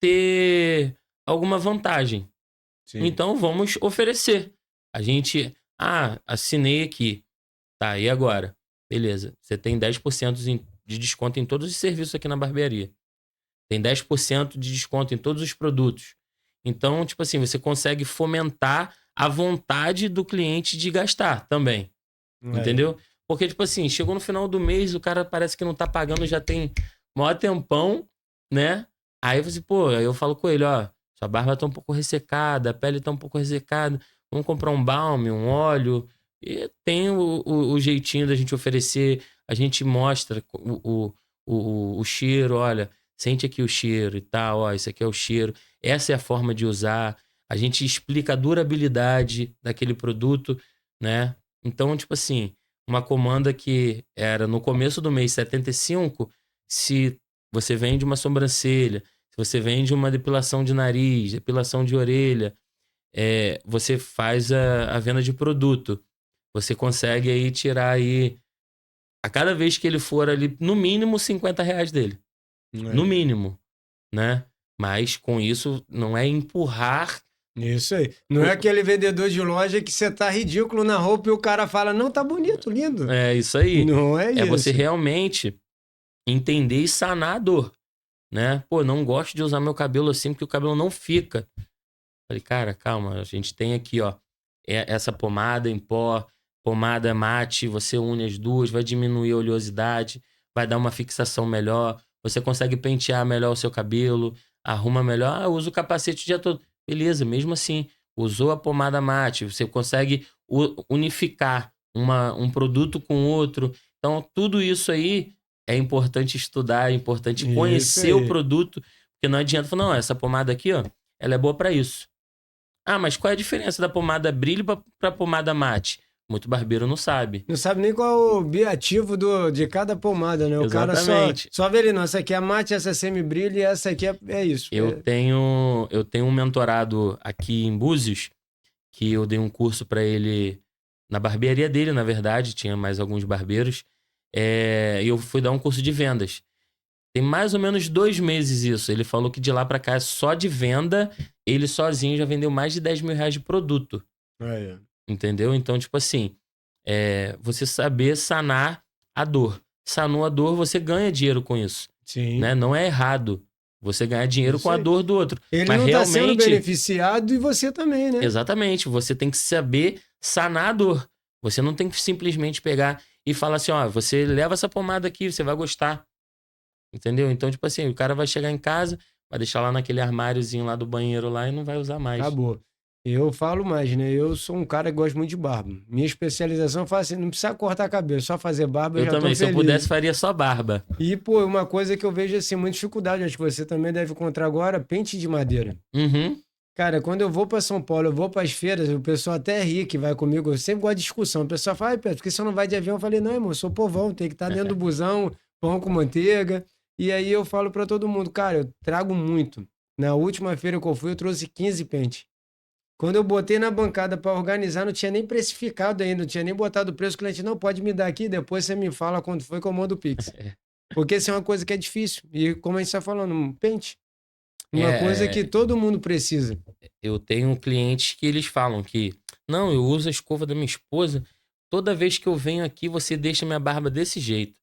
ter alguma vantagem. Sim. Então, vamos oferecer. A gente, assinei aqui. Tá, e agora? Beleza, você tem 10% de desconto em todos os serviços aqui na barbearia. Tem 10% de desconto em todos os produtos. Então, tipo assim, você consegue fomentar a vontade do cliente de gastar também. Entendeu? Porque, tipo assim, chegou no final do mês, o cara parece que não tá pagando, já tem maior tempão, né? Aí você, pô, aí eu falo com ele, ó, sua barba tá um pouco ressecada, a pele tá um pouco ressecada, vamos comprar um balme, um óleo. E tem o jeitinho da gente oferecer, a gente mostra o cheiro, olha, sente aqui o cheiro e tal, ó, esse aqui é o cheiro, essa é a forma de usar. A gente explica a durabilidade daquele produto, né? Então, tipo assim, uma comanda que era no começo do mês 75, se você vende uma sobrancelha, se você vende uma depilação de nariz, depilação de orelha, você faz a venda de produto. Você consegue aí tirar aí, a cada vez que ele for ali, no mínimo R$ 50 dele. No mínimo, né? Mas com isso não é empurrar. Isso aí. Não é aquele vendedor de loja que você tá ridículo na roupa e o cara fala, não, tá bonito, lindo. É isso aí. Não é É isso. você realmente entender e sanar a dor, né? Pô, não gosto de usar meu cabelo assim porque o cabelo não fica. Falei, cara, calma, a gente tem aqui, ó, essa pomada em pó, pomada mate, você une as duas, vai diminuir a oleosidade, vai dar uma fixação melhor, você consegue pentear melhor o seu cabelo, arruma melhor, usa o capacete o dia todo. Beleza, mesmo assim, usou a pomada mate, você consegue unificar um produto com outro. Então, tudo isso aí é importante estudar, é importante conhecer o produto, porque não adianta falar, não, essa pomada aqui, ó, ela é boa pra isso. Mas qual é a diferença da pomada brilho pra pomada mate? Muito barbeiro não sabe. Não sabe nem qual é o biativo de cada pomada, né? O Exatamente. cara só vê ali, não, essa aqui é mate, essa é semi-brilho e essa aqui é isso. Eu tenho um mentorado aqui em Búzios, que eu dei um curso pra ele na barbearia dele, na verdade, tinha mais alguns barbeiros, e eu fui dar um curso de vendas. Tem mais ou menos 2 meses isso. Ele falou que de lá pra cá, só de venda, ele sozinho já vendeu mais de R$ 10.000 de produto. Entendeu? Então, tipo assim, você saber sanar a dor. Sanou a dor, você ganha dinheiro com isso. Sim. Né? Não é errado você ganhar dinheiro com a dor do outro. Ele mas não realmente, tá sendo beneficiado e você também, né? Exatamente. Você tem que saber sanar a dor. Você não tem que simplesmente pegar e falar assim, ó, você leva essa pomada aqui, você vai gostar. Entendeu? Então, tipo assim, o cara vai chegar em casa, vai deixar lá naquele armáriozinho lá do banheiro lá e não vai usar mais. Acabou. Eu falo mais, né? Eu sou um cara que gosta muito de barba. Minha especialização, eu falo assim, não precisa cortar cabelo, só fazer barba eu já também, tô se eu feliz. pudesse, faria só barba. E, pô, uma coisa que eu vejo, assim, muita dificuldade, acho que você também deve encontrar agora, pente de madeira. Uhum. Cara, quando eu vou pra São Paulo, eu vou pras feiras, o pessoal até ri que vai comigo, eu sempre gosto de discussão. O pessoal fala, Pedro, por que você não vai de avião? Eu falei, não, irmão, eu sou povão, tem que estar dentro do busão, pão com manteiga. E aí eu falo pra todo mundo, cara, eu trago muito. Na última feira que eu fui, eu trouxe 15 pentes. Quando eu botei na bancada pra organizar, não tinha nem precificado ainda, não tinha nem botado o preço. O cliente, não, pode me dar aqui, depois você me fala quanto foi que eu mando o Pix. Porque isso é uma coisa que é difícil. E como a gente tá falando, um pente. Uma coisa que todo mundo precisa. Eu tenho clientes que eles falam que, não, eu uso a escova da minha esposa, toda vez que eu venho aqui você deixa minha barba desse jeito.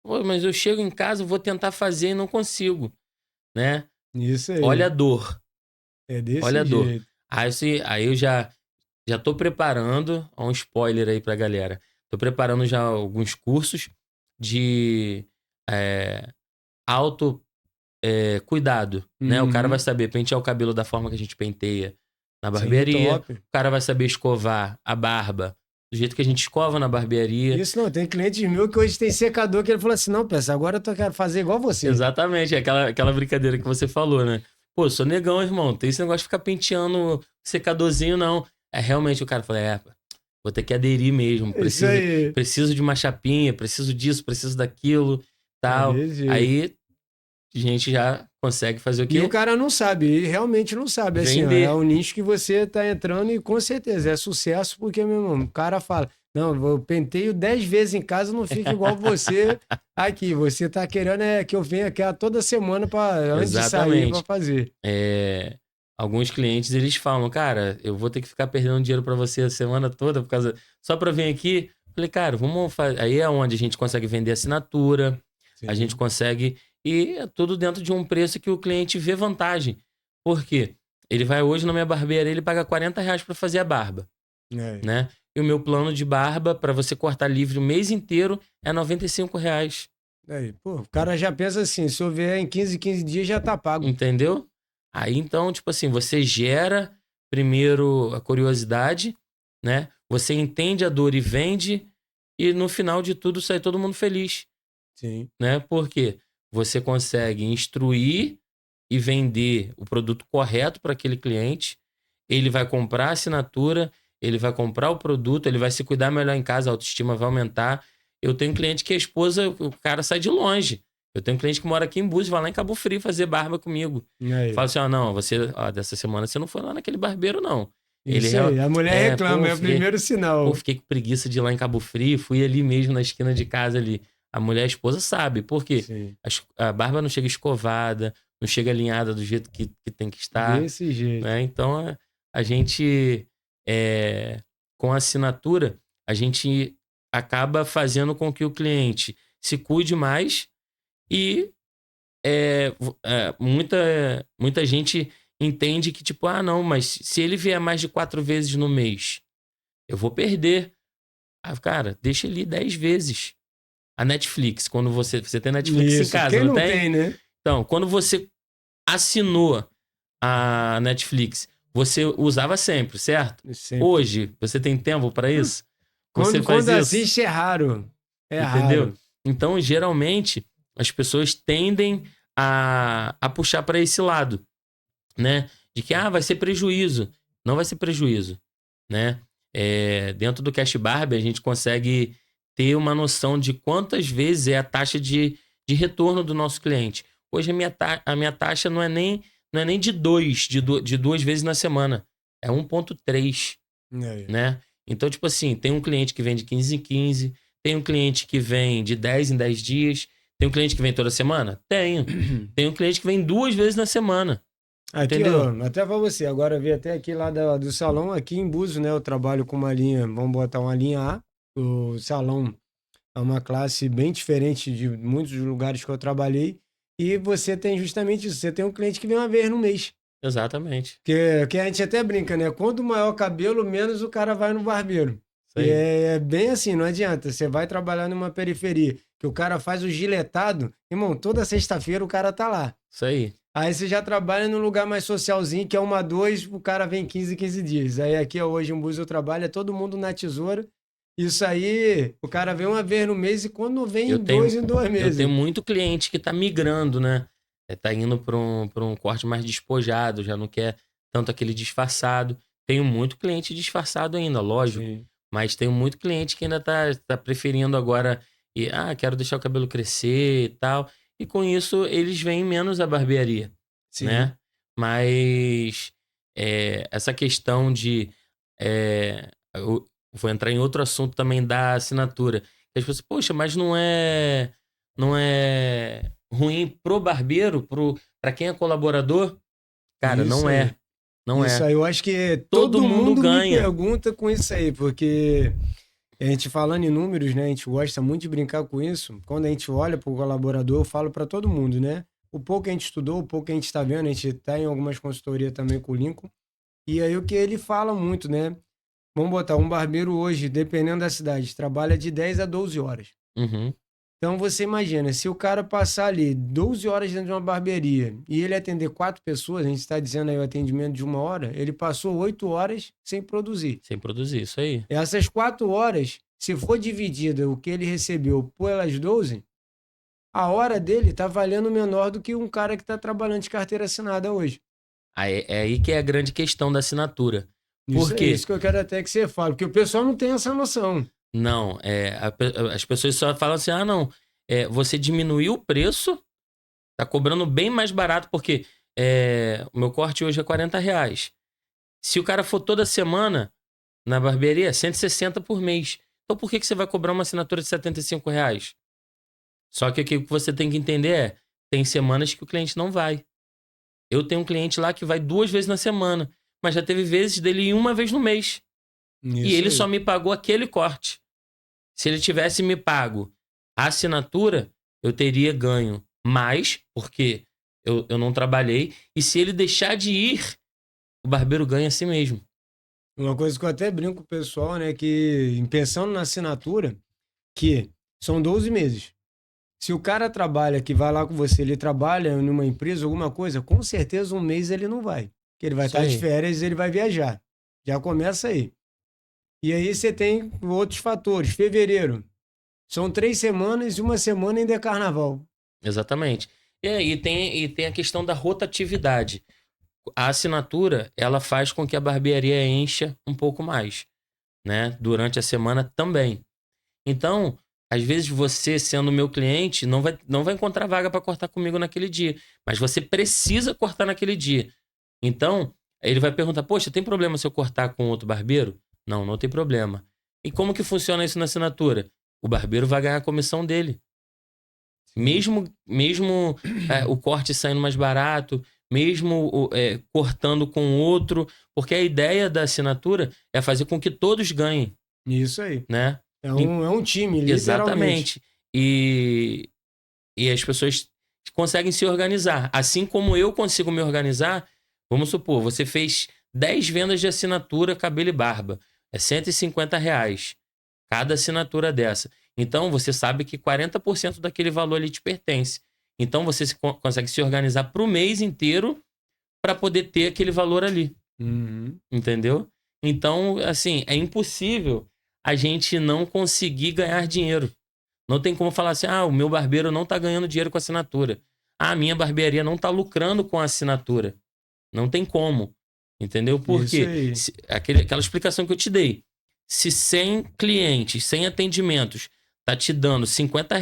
Pô, mas eu chego em casa, vou tentar fazer e não consigo, né? Isso aí. Olha a dor. É desse Olha a dor. jeito. Aí eu já tô preparando, ó, um spoiler aí pra galera. Tô preparando já alguns cursos de cuidado, né? O cara vai saber pentear o cabelo da forma que a gente penteia na barbearia. Sim, o cara vai saber escovar a barba do jeito que a gente escova na barbearia. Isso não, tem clientes meus que hoje tem secador que ele falou assim, não, peça, agora eu quero fazer igual você. Exatamente, aquela brincadeira que você falou, né? Pô, sou negão, irmão, tem esse negócio de ficar penteando secadorzinho, não. Realmente o cara fala, vou ter que aderir mesmo, preciso de uma chapinha, preciso disso, preciso daquilo, tal. Aí a gente já consegue fazer o quê? E o cara não sabe, e realmente não sabe. Assim, ó, é o nicho que você tá entrando e com certeza é sucesso, porque, meu irmão, o cara fala, Não, eu penteio 10 vezes em casa, não fica igual você aqui. Você tá querendo que eu venha aqui toda semana antes de sair para Exatamente. fazer. Alguns clientes, eles falam, cara, eu vou ter que ficar perdendo dinheiro pra você a semana toda só pra vir aqui. Falei, cara, vamos fazer. Aí é onde a gente consegue vender assinatura, a gente Sim. consegue. E é tudo dentro de um preço que o cliente vê vantagem. Por quê? Ele vai hoje na minha barbearia, ele paga R$ 40 pra fazer a barba, É. né? E o meu plano de barba, pra você cortar livre o mês inteiro, é R$ 95. Aí, pô, o cara já pensa assim, se eu vier em 15 dias já tá pago. Entendeu? Aí então, tipo assim, você gera primeiro a curiosidade, né? Você entende a dor e vende, e no final de tudo sai todo mundo feliz, Sim. né? Porque você consegue instruir e vender o produto correto para aquele cliente, ele vai comprar a assinatura, ele vai comprar o produto, ele vai se cuidar melhor em casa, a autoestima vai aumentar. Eu tenho cliente que a esposa, o cara sai de longe. Eu tenho cliente que mora aqui em Búzios, vai lá em Cabo Frio fazer barba comigo. Aí. Fala assim, não, dessa semana você não foi lá naquele barbeiro, não. Ele, Isso aí. A mulher reclama, pô, é o primeiro sinal. fiquei com preguiça de ir lá em Cabo Frio, fui ali mesmo na esquina de casa ali. A mulher, a esposa sabe, por quê? Sim. A barba não chega escovada, não chega alinhada do jeito que tem que estar, Desse jeito. né? Então, a gente, com a assinatura, a gente acaba fazendo com que o cliente se cuide mais e muita gente entende que, tipo, não, mas se ele vier mais de 4 vezes no mês, eu vou perder. Cara, deixa ele ir 10 vezes. A Netflix, quando você tem Netflix em Isso. casa, Quem não não tem? tem, né? Então, quando você assinou a Netflix, você usava sempre, certo? Sempre. Hoje, você tem tempo para isso? Você Quando faz isso? assiste é raro. É Entendeu? raro. Então, geralmente, as pessoas tendem a puxar para esse lado, né? De que, vai ser prejuízo. Não vai ser prejuízo, né? Dentro do Cash Barber, a gente consegue ter uma noção de quantas vezes é a taxa de retorno do nosso cliente. Hoje, a minha taxa não é nem de 2 vezes na semana. É 1,3, É. né? Então, tipo assim, tem um cliente que vem de 15 em 15, tem um cliente que vem de 10 em 10 dias, tem um cliente que vem toda semana? Tenho. Tem um cliente que vem 2 vezes na semana, Aqui, entendeu? ó, até pra você. Agora eu vi até aqui lá do salão, aqui em Búzios, né? Eu trabalho com uma linha, vamos botar uma linha A. O salão é uma classe bem diferente de muitos lugares que eu trabalhei. E você tem justamente isso. Você tem um cliente que vem uma vez no mês. Exatamente. Que a gente até brinca, né? Quanto maior o cabelo, menos o cara vai no barbeiro. Isso E aí. é bem assim, não adianta. Você vai trabalhar numa periferia, que o cara faz o giletado, irmão, toda sexta-feira o cara tá lá. Isso aí. Aí você já trabalha num lugar mais socialzinho, que é 1 a 2, o cara vem 15 dias. Aí aqui hoje em Búzios eu trabalho, é todo mundo na tesoura. Isso aí, o cara vem uma vez no mês e quando vem Eu tenho, em 2 meses. muito cliente que tá migrando, né? Tá indo pra um corte mais despojado, já não quer tanto aquele disfarçado. Tenho muito cliente disfarçado ainda, lógico. Sim. Mas tenho muito cliente que ainda tá preferindo agora. Quero deixar o cabelo crescer e tal. E com isso, eles vêm menos à barbearia, Sim. né? Mas essa questão de. Eu vou entrar em outro assunto também da assinatura. Que as pessoas, poxa, mas não é ruim pro barbeiro, pra quem é colaborador? Cara, Isso não aí. é. Não Isso é. aí, eu acho que Todo todo mundo mundo me ganha. pergunta com isso aí, porque a gente falando em números, né? A gente gosta muito de brincar com isso. Quando a gente olha para o colaborador, eu falo para todo mundo, né? O pouco que a gente estudou, o pouco que a gente está vendo, a gente está em algumas consultorias também com o Lincoln. E aí o que ele fala muito, né? Vamos botar um barbeiro hoje, dependendo da cidade, trabalha de 10 a 12 horas. Uhum. Então você imagina, se o cara passar ali 12 horas dentro de uma barbearia e ele atender 4 pessoas, a gente está dizendo aí o atendimento de 1 hora, ele passou 8 horas sem produzir. Sem produzir, isso aí. Essas 4 horas, se for dividida o que ele recebeu pelas 12, a hora dele está valendo menor do que um cara que está trabalhando de carteira assinada hoje. É aí que é a grande questão da assinatura. Por Isso é quê? isso que eu quero até que você fale, porque o pessoal não tem essa noção. Não, as pessoas só falam assim, não, você diminuiu o preço, tá cobrando bem mais barato, porque o meu corte hoje é R$ 40. Se o cara for toda semana na barbearia, 160 por mês. Então por que você vai cobrar uma assinatura de R$ 75? Só que o que você tem que entender é, tem semanas que o cliente não vai. Eu tenho um cliente lá que vai 2 vezes na semana, mas já teve vezes dele ir 1 vez no mês. E Isso ele aí. só me pagou aquele corte. Se ele tivesse me pago a assinatura, eu teria ganho mais, porque eu não trabalhei. E se ele deixar de ir, o barbeiro ganha assim mesmo. Uma coisa que eu até brinco com o pessoal, né? Que pensando na assinatura, que são 12 meses. Se o cara trabalha, que vai lá com você, ele trabalha numa empresa, alguma coisa, com certeza um mês ele não vai. Porque ele vai Isso estar de aí. férias e ele vai viajar. Já começa aí. E aí você tem outros fatores. Fevereiro. São 3 semanas e uma semana ainda é carnaval. Exatamente. E tem a questão da rotatividade. A assinatura, ela faz com que a barbearia encha um pouco mais, né? Durante a semana também. Então, às vezes você, sendo meu cliente, não vai encontrar vaga para cortar comigo naquele dia. Mas você precisa cortar naquele dia. Então, ele vai perguntar: poxa, tem problema se eu cortar com outro barbeiro? Não, não tem problema. E como que funciona isso na assinatura? O barbeiro vai ganhar a comissão dele. Sim. Mesmo o corte saindo mais barato, mesmo cortando com outro, porque a ideia da assinatura é fazer com que todos ganhem, Isso aí. né? É um time, literalmente. Exatamente. E as pessoas conseguem se organizar. Assim como eu consigo me organizar, vamos supor, você fez 10 vendas de assinatura cabelo e barba. É R$ 150 cada assinatura dessa. Então, você sabe que 40% daquele valor ali te pertence. Então, você consegue se organizar para o mês inteiro para poder ter aquele valor ali. Uhum. Entendeu? Então, assim, é impossível a gente não conseguir ganhar dinheiro. Não tem como falar assim: o meu barbeiro não tá ganhando dinheiro com assinatura. A minha barbearia não tá lucrando com a assinatura. Não tem como. Entendeu? Por Isso quê? aí. Aquela explicação que eu te dei. Se 100 clientes, 100 atendimentos, tá te dando R$ 50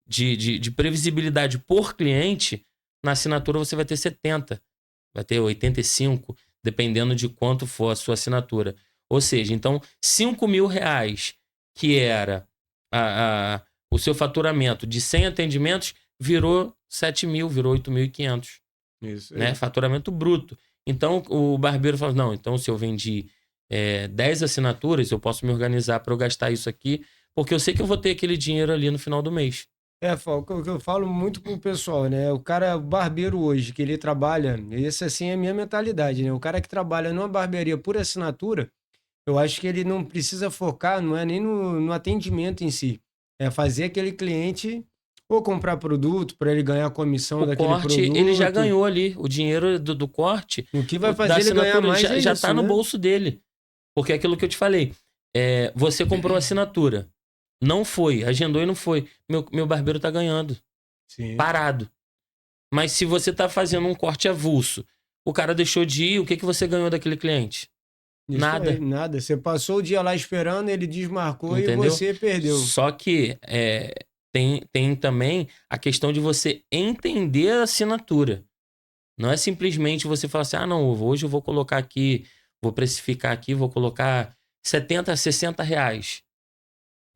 de previsibilidade por cliente, na assinatura você vai ter 70, vai ter 85, dependendo de quanto for a sua assinatura. Ou seja, então, R$ 5.000, que era o seu faturamento de 100 atendimentos, virou 7.000, virou 8.500, Isso né? aí. Faturamento bruto. Então, o barbeiro fala: não, então se eu vendi 10 assinaturas, eu posso me organizar para eu gastar isso aqui, porque eu sei que eu vou ter aquele dinheiro ali no final do mês. Falco, o que eu falo muito pro pessoal, né? O cara, o barbeiro hoje, que ele trabalha, esse assim é a minha mentalidade, né? O cara que trabalha numa barbearia por assinatura, eu acho que ele não precisa focar, não é nem no atendimento em si. É fazer aquele cliente ou comprar produto para ele ganhar a comissão O daquele corte, ele já produto. ganhou ali. O dinheiro do corte, O que vai da fazer ele ganhar assinatura, mais é já tá isso, no né? bolso dele. Porque é aquilo que eu te falei. Você comprou a assinatura. Não foi, agendou e não foi. Meu barbeiro tá ganhando. Sim. Parado. Mas se você tá fazendo um corte avulso, o cara deixou de ir, o que você ganhou daquele cliente? Isso aí, Nada. nada. Você passou o dia lá esperando, ele desmarcou e Entendeu? você perdeu. Só que tem também a questão de você entender a assinatura. Não é simplesmente você falar assim: não, hoje eu vou colocar aqui, vou precificar aqui, vou colocar 70, R$ 60,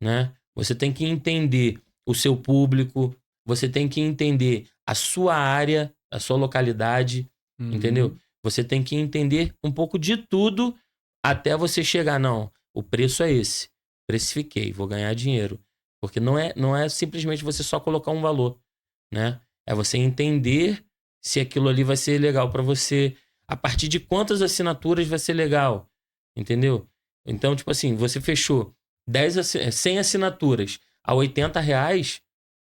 né? Você tem que entender o seu público, você tem que entender a sua área, a sua localidade, entendeu? Uhum. Você tem que entender um pouco de tudo até você chegar: não, o preço é esse, precifiquei, vou ganhar dinheiro. Porque não é simplesmente você só colocar um valor, né? É você entender se aquilo ali vai ser legal para você, a partir de quantas assinaturas vai ser legal, entendeu? Então, tipo assim, você fechou 100 assinaturas a R$ 80,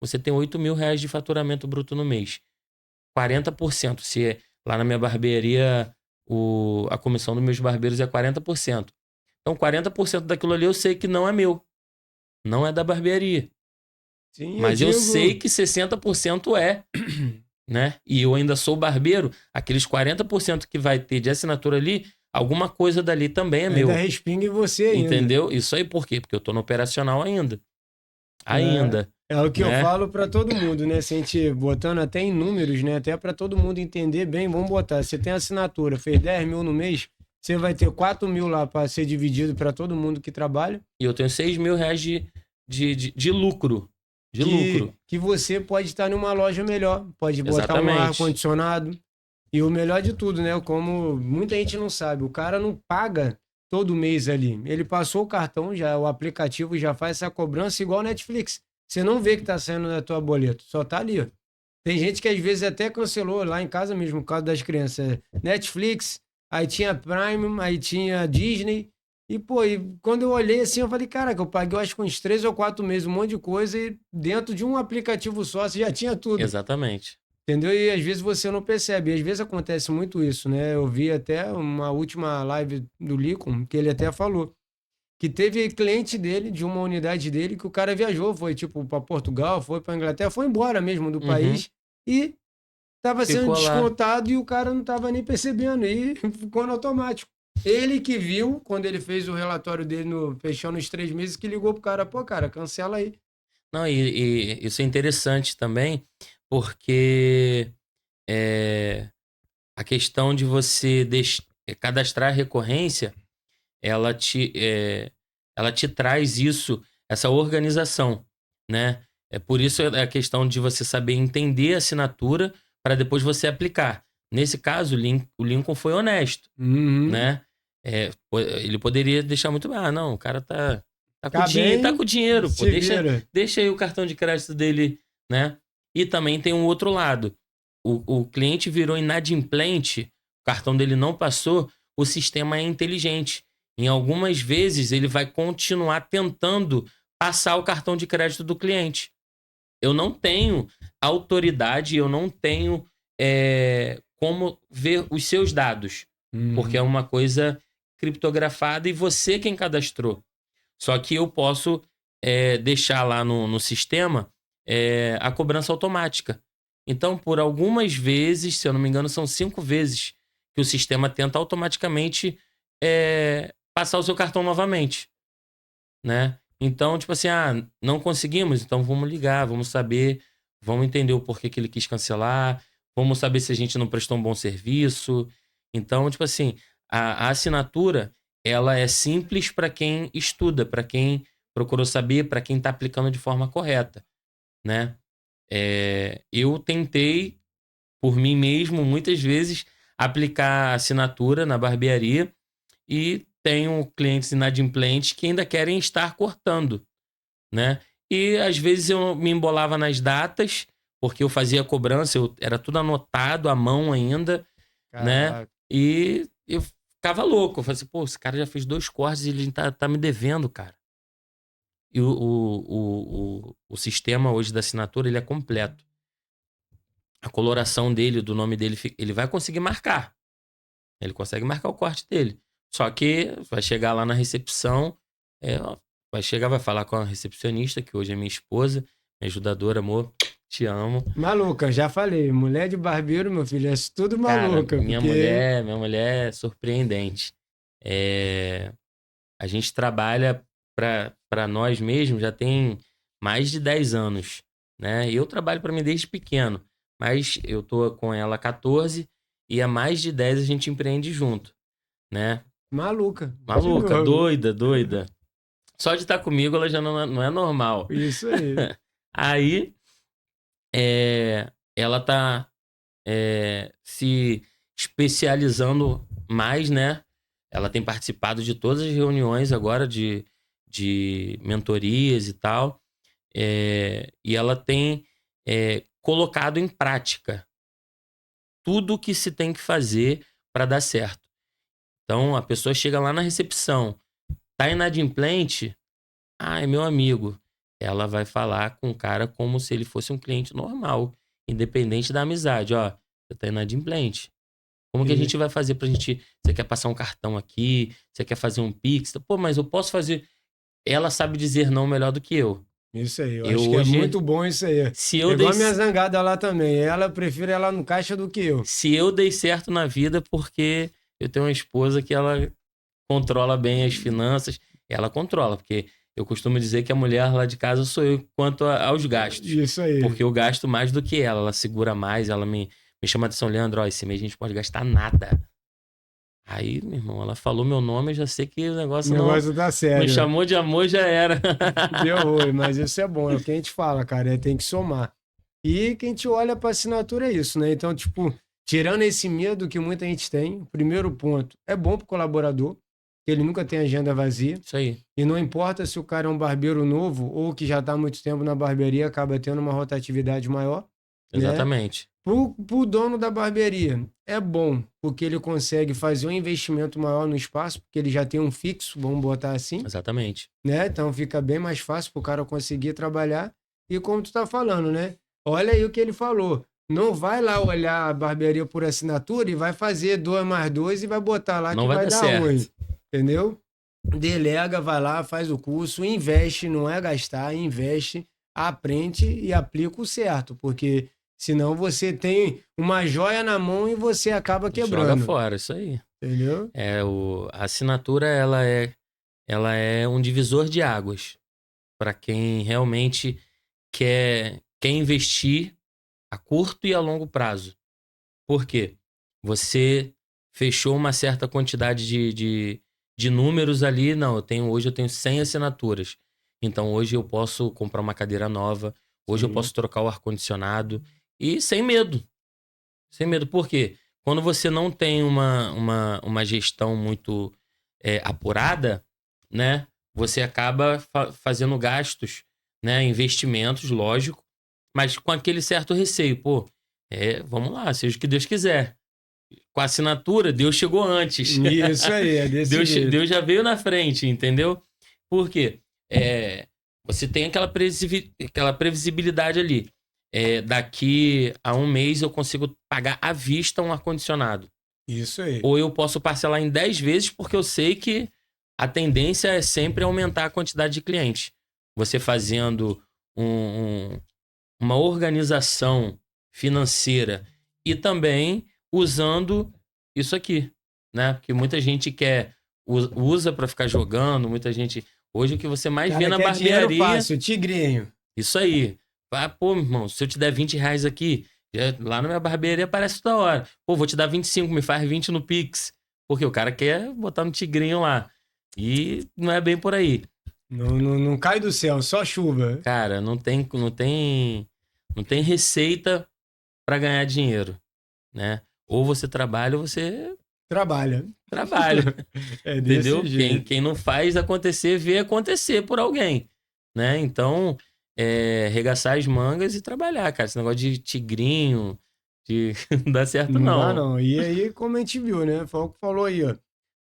você tem R$ 8.000 de faturamento bruto no mês. 40%. Lá na minha barbearia, a comissão dos meus barbeiros é 40%. Então, 40% daquilo ali eu sei que não é meu. Não é da barbearia. Sim, eu Mas eu sei digo. que 60% é, né? E eu ainda sou barbeiro, aqueles 40% que vai ter de assinatura ali, alguma coisa dali também é Ainda meu. respinga em você ainda. Entendeu? Isso aí por quê? Porque eu tô no operacional ainda. É, Ainda, é o que eu né? falo para todo mundo, né? Se a gente botando até em números, né? Até para todo mundo entender bem, vamos botar. Você tem assinatura, fez 10 mil no mês, você vai ter 4 mil lá para ser dividido para todo mundo que trabalha. E eu tenho 6 mil reais de lucro. De lucro. Que você pode estar numa loja melhor, pode botar um Exatamente. ar-condicionado. E o melhor de tudo, né? Como muita gente não sabe, o cara não paga todo mês ali. Ele passou o cartão, já o aplicativo já faz essa cobrança igual Netflix. Você não vê que tá saindo na tua boleto, só tá ali, ó. Tem gente que às vezes até cancelou lá em casa mesmo, por causa das crianças. Netflix, aí tinha Prime, aí tinha Disney. E, pô, quando eu olhei assim, eu falei, caraca, eu paguei, eu acho que uns 3 ou 4 meses, um monte de coisa, e dentro de um aplicativo só, você já tinha tudo. Exatamente. Entendeu? E às vezes você não percebe. E às vezes acontece muito isso, né? Eu vi até uma última live do Lincoln, que ele até falou que teve cliente dele, de uma unidade dele, que o cara viajou, foi tipo para Portugal, foi para Inglaterra, foi embora mesmo do país e estava sendo Ficou lá. descontado e o cara não estava nem percebendo e ficou no automático. Ele que viu, quando ele fez o relatório dele fechando os 3 meses, que ligou pro cara, pô, cara, cancela aí. Não, e isso é interessante também, porque a questão de você cadastrar a recorrência, ela te traz isso, essa organização, né? É por isso a questão de você saber entender a assinatura para depois você aplicar. Nesse caso, o Lincoln foi honesto, né? Ele poderia deixar muito bem. Ah, não, o cara tá com dinheiro, tá com dinheiro, pô, deixa aí o cartão de crédito dele, né? E também tem um outro lado. O cliente virou inadimplente, o cartão dele não passou, o sistema é inteligente. Em algumas vezes, ele vai continuar tentando passar o cartão de crédito do cliente. Eu não tenho autoridade, eu não tenho como ver os seus dados, porque é uma coisa criptografada e você quem cadastrou. Só que eu posso deixar lá no sistema a cobrança automática. Então, por algumas vezes, se eu não me engano, são 5 vezes que o sistema tenta automaticamente passar o seu cartão novamente, né? Então, tipo assim, não conseguimos, então vamos ligar, vamos saber, vamos entender o porquê que ele quis cancelar, vamos saber se a gente não prestou um bom serviço. Então, tipo assim, a assinatura, ela é simples para quem estuda, para quem procurou saber, para quem está aplicando de forma correta, né? Eu tentei, por mim mesmo, muitas vezes, aplicar assinatura na barbearia e tenho clientes inadimplentes que ainda querem estar cortando, né? E às vezes eu me embolava nas datas, porque eu fazia cobrança, era tudo anotado à mão ainda, né? E eu ficava louco. Eu falei assim, pô, esse cara já fez 2 cortes e ele tá me devendo, cara. E o sistema hoje da assinatura, ele é completo. A coloração dele, do nome dele, ele vai conseguir marcar. Ele consegue marcar o corte dele. Só que vai chegar lá na recepção, vai falar com a recepcionista, que hoje é minha esposa, minha ajudadora, amor, te amo. Maluca, já falei, mulher de barbeiro, meu filho, é tudo maluca. Cara, minha mulher é surpreendente. A gente trabalha para nós mesmos já tem mais de 10 anos, né? Eu trabalho para mim desde pequeno, mas eu tô com ela há 14 e há mais de 10 a gente empreende junto, né? Maluca, doida. Só de estar comigo ela já não é normal. Isso aí. Aí, ela tá se especializando mais, né? Ela tem participado de todas as reuniões agora de mentorias e tal. E ela tem colocado em prática tudo o que se tem que fazer para dar certo. Então, a pessoa chega lá na recepção, tá inadimplente, é meu amigo. Ela vai falar com o cara como se ele fosse um cliente normal, independente da amizade. Ó, você tá inadimplente. Como que a gente vai fazer pra gente... Você quer passar um cartão aqui? Você quer fazer um Pix? Pô, mas eu posso fazer... Ela sabe dizer não melhor do que eu. Isso aí, eu acho que é muito bom isso aí. Se eu igual a minha zangada lá também. Ela prefere ela no caixa do que eu. Se eu dei certo na vida, porque eu tenho uma esposa que ela controla bem as finanças. Ela controla, porque eu costumo dizer que a mulher lá de casa sou eu quanto aos gastos. Isso aí. Porque eu gasto mais do que ela segura mais, ela me chama de atenção, Leandro, esse mês a gente pode gastar nada. Aí, meu irmão, ela falou meu nome, eu já sei que o O negócio negócio tá não sério. chamou de amor, já era. Deu ruim, mas isso é bom, é o que a gente fala, cara, tem que somar. E que a gente olha pra assinatura é isso, né? Então, tipo, tirando esse medo que muita gente tem, o primeiro ponto, é bom pro colaborador, que ele nunca tem agenda vazia. Isso aí. E não importa se o cara é um barbeiro novo ou que já está há muito tempo na barbearia, acaba tendo uma rotatividade maior, né? Exatamente. Pro dono da barbearia, é bom, porque ele consegue fazer um investimento maior no espaço, porque ele já tem um fixo, vamos botar assim, Exatamente. né? Então fica bem mais fácil pro cara conseguir trabalhar. E como tu tá falando, né? Olha aí o que ele falou. Não vai lá olhar a barbearia por assinatura e vai fazer 2 mais 2 e vai botar lá Não que vai vai dar dar ruim. certo. Entendeu? Delega, vai lá, faz o curso, investe, não é gastar, investe, aprende e aplica o certo, porque senão você tem uma joia na mão e você acaba Joga quebrando, fora, isso aí. entendeu? A assinatura, ela é um divisor de águas para quem realmente quer investir a curto e a longo prazo. Por quê? Você fechou uma certa quantidade de números ali. Não, hoje eu tenho 100 assinaturas. Então hoje eu posso comprar uma cadeira nova. Hoje eu Sim. posso trocar o ar-condicionado. E sem medo. Sem medo. Por quê? Quando você não tem uma gestão muito apurada, né? Você acaba fazendo gastos, né? Investimentos, lógico, mas com aquele certo receio. Pô, vamos lá, seja o que Deus quiser. Com a assinatura, Deus chegou antes. Isso aí, é desse jeito. Deus já veio na frente, entendeu? Por quê? Você tem aquela previsibilidade ali. Daqui a um mês eu consigo pagar à vista um ar-condicionado. Isso aí. Ou eu posso parcelar em 10 vezes, porque eu sei que a tendência é sempre aumentar a quantidade de clientes. Você fazendo uma organização financeira e também usando isso aqui, né? Porque muita gente usa para ficar jogando, muita gente. Hoje o que você O mais vê cara na quer dinheiro barbearia, fácil, tigrinho. isso aí. Ah, pô, meu irmão, se eu te der R$ 20 aqui, lá na minha barbearia aparece toda hora. Pô, vou te dar 25, me faz 20 no Pix. Porque o cara quer botar no tigrinho lá. E não é bem por aí. Não cai do céu, só chuva. Cara, não tem receita para ganhar dinheiro, né? Ou você trabalha ou você Trabalha. trabalha, É desse entendeu? jeito. Quem não faz acontecer, vê acontecer por alguém, né? Então, regaçar as mangas e trabalhar, cara. Esse negócio de tigrinho, não dá certo Não dá, não. não. E aí, como a gente viu, né? Foi o que falou aí, ó.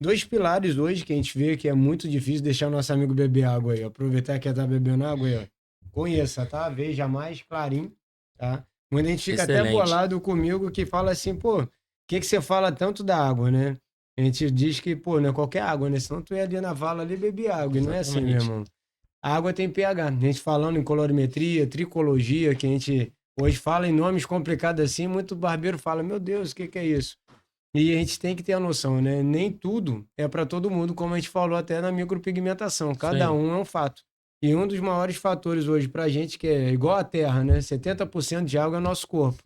Dois pilares hoje que a gente vê que é muito difícil deixar nosso amigo beber água aí. Ó. Aproveitar que ele tá bebendo água aí, ó. Conheça, tá? Veja mais clarinho, tá? Muita gente fica até Excelente. bolado comigo que fala assim, pô, o que que você fala tanto da água, né? A gente diz que, pô, não é qualquer água, né? Senão tu ia ali na vala ali beber água. E não é assim, meu Exatamente. irmão. A água tem pH. A gente falando em colorimetria, tricologia, que a gente hoje fala em nomes complicados assim, muito barbeiro fala, meu Deus, o que que é isso? E a gente tem que ter a noção, né? Nem tudo é para todo mundo, como a gente falou até na micropigmentação. Isso Cada aí. um é um fato. E um dos maiores fatores hoje pra gente, que é igual a terra, né? 70% de água é nosso corpo.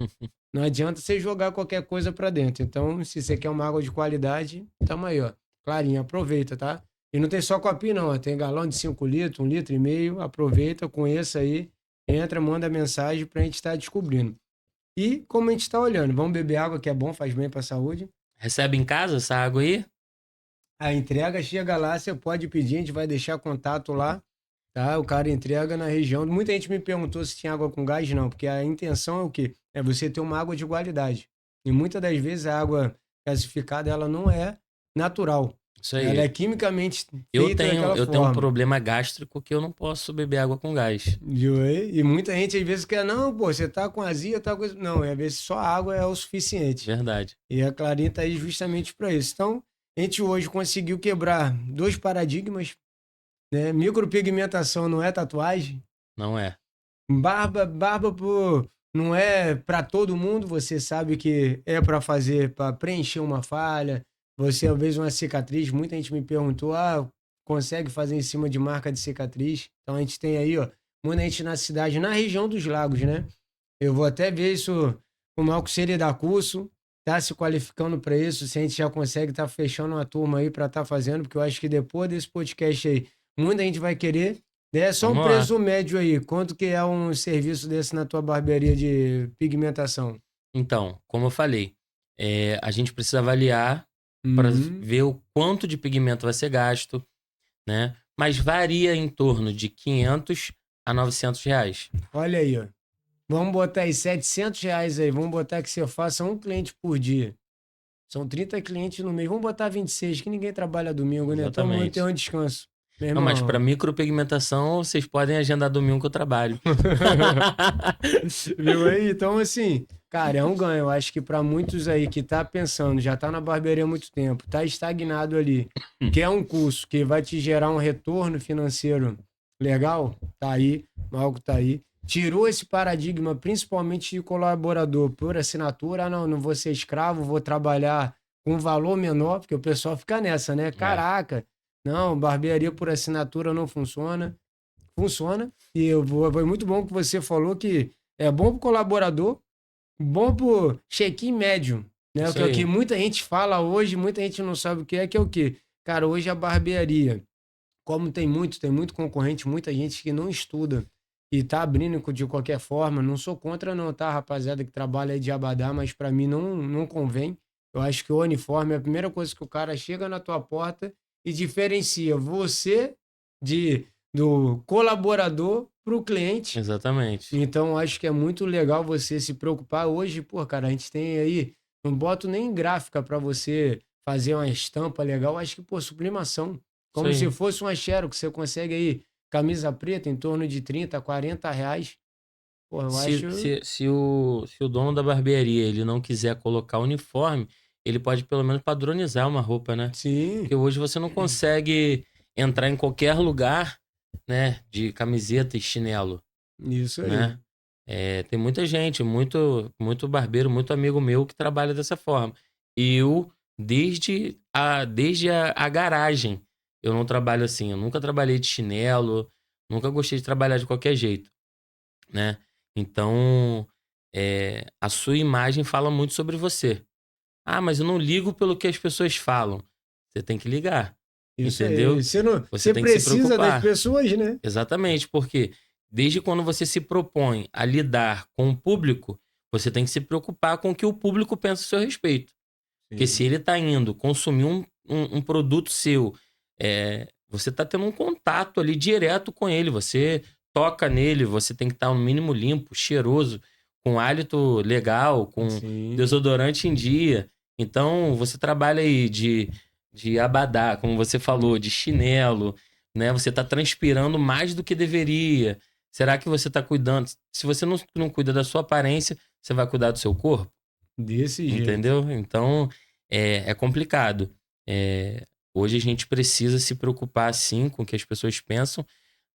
Não adianta você jogar qualquer coisa pra dentro. Então, se você quer uma água de qualidade, tamo aí, ó. Clarinho, aproveita, tá? E não tem só copinho, não. Ó. Tem galão de 5 litros, 1,5 litros. Aproveita, conheça aí. Entra, manda mensagem pra gente estar descobrindo. E como a gente tá olhando, vamos beber água que é bom, faz bem pra saúde. Recebe em casa essa água aí? A entrega chega lá, você pode pedir, a gente vai deixar contato lá, tá? O cara entrega na região. Muita gente me perguntou se tinha água com gás, não, porque a intenção é o quê? É você ter uma água de qualidade. E muitas das vezes a água gasificada, ela não é natural. Isso Ela é aí. quimicamente Eu feita tenho, daquela eu tenho um forma. problema gástrico que eu não posso beber água com gás. Viu aí? E muita gente às vezes quer, não, pô, você tá com azia, tá com isso. Não, às vezes só a água é o suficiente. Verdade. E a Clarinha tá aí justamente para isso. Então, a gente hoje conseguiu quebrar dois paradigmas, né? Micropigmentação não é tatuagem. Não é. Barba pô, não é para todo mundo. Você sabe que é para fazer, para preencher uma falha. Você, às vezes, uma cicatriz. Muita gente me perguntou, consegue fazer em cima de marca de cicatriz? Então, a gente tem aí, ó, muita gente na cidade, na região dos lagos, né? Eu vou até ver isso com o Marco se ele dá curso. tá se qualificando para isso, se a gente já consegue estar fechando uma turma aí para estar fazendo, porque eu acho que depois desse podcast aí, muita gente vai querer. É só um Vamos lá. preço médio aí. Quanto que é um serviço desse na tua barbearia de pigmentação? Então, como eu falei, a gente precisa avaliar para Uhum. ver o quanto de pigmento vai ser gasto, né? Mas varia em torno de 500 a 900 reais. Olha aí, ó. Vamos botar aí R$ 700 aí. Vamos botar que você faça um cliente por dia. São 30 clientes no mês. Vamos botar 26, que ninguém trabalha domingo, né? Todo mundo tem Exatamente. um descanso. Meu Não, mas para irmão. micropigmentação, vocês podem agendar domingo que eu trabalho. Viu aí? Então, assim, cara, é um ganho. Eu acho que para muitos aí que tá pensando, já tá na barbearia há muito tempo, tá estagnado ali, quer um curso que vai te gerar um retorno financeiro legal, tá aí, Malco tá aí. Tirou esse paradigma, principalmente de colaborador por assinatura. Ah, não, não vou ser escravo, vou trabalhar com um valor menor, porque o pessoal fica nessa, né? É, Caraca, não, barbearia por assinatura não funciona. Funciona. E foi muito bom que você falou que é bom pro colaborador, bom pro check-in médio, né? O isso que aí. muita gente fala hoje, muita gente não sabe o que é o quê? Cara, hoje a barbearia, como tem muito concorrente, muita gente que não estuda e tá abrindo de qualquer forma, não sou contra não, tá, rapaziada que trabalha aí de abadá, mas para mim não convém. Eu acho que o uniforme é a primeira coisa que o cara chega na tua porta e diferencia você de do colaborador para o cliente. Exatamente. Então, acho que é muito legal você se preocupar. Hoje, pô, cara, a gente tem aí, não boto nem gráfica para você fazer uma estampa legal. Acho que, pô, sublimação. Isso Como se aí. fosse uma xerox, você consegue aí, camisa preta, em torno de 30, R$ 40. Pô, eu Se, acho. se, se, o, se o dono da barbearia ele não quiser colocar uniforme, ele pode pelo menos padronizar uma roupa, né? Sim, Porque hoje você não consegue entrar em qualquer lugar, né, de camiseta e chinelo, isso aí. né? Tem muita gente, muito barbeiro, muito amigo meu que trabalha dessa forma. Eu, desde a garagem, eu não trabalho assim. Eu nunca trabalhei de chinelo, nunca gostei de trabalhar de qualquer jeito, né? Então, a sua imagem fala muito sobre você. Ah, mas eu não ligo pelo que as pessoas falam. Você tem que ligar, Isso aí. entendeu? Você, não, Você você tem que se precisa das preocupar. pessoas, né? Exatamente, porque desde quando você se propõe a lidar com o público, você tem que se preocupar com o que o público pensa a seu respeito. Porque se Sim. ele está indo consumir um produto seu, você está tendo um contato ali direto com ele. Você toca nele, você tem que estar no mínimo limpo, cheiroso, com hálito legal, com Sim. desodorante em dia. Então, você trabalha aí de abadá, como você falou, de chinelo, né? Você está transpirando mais do que deveria. Será que você está cuidando? Se você não cuida da sua aparência, você vai cuidar do seu corpo? Desse jeito. Entendeu? Então, é complicado. É, hoje a gente precisa se preocupar, sim, com o que as pessoas pensam,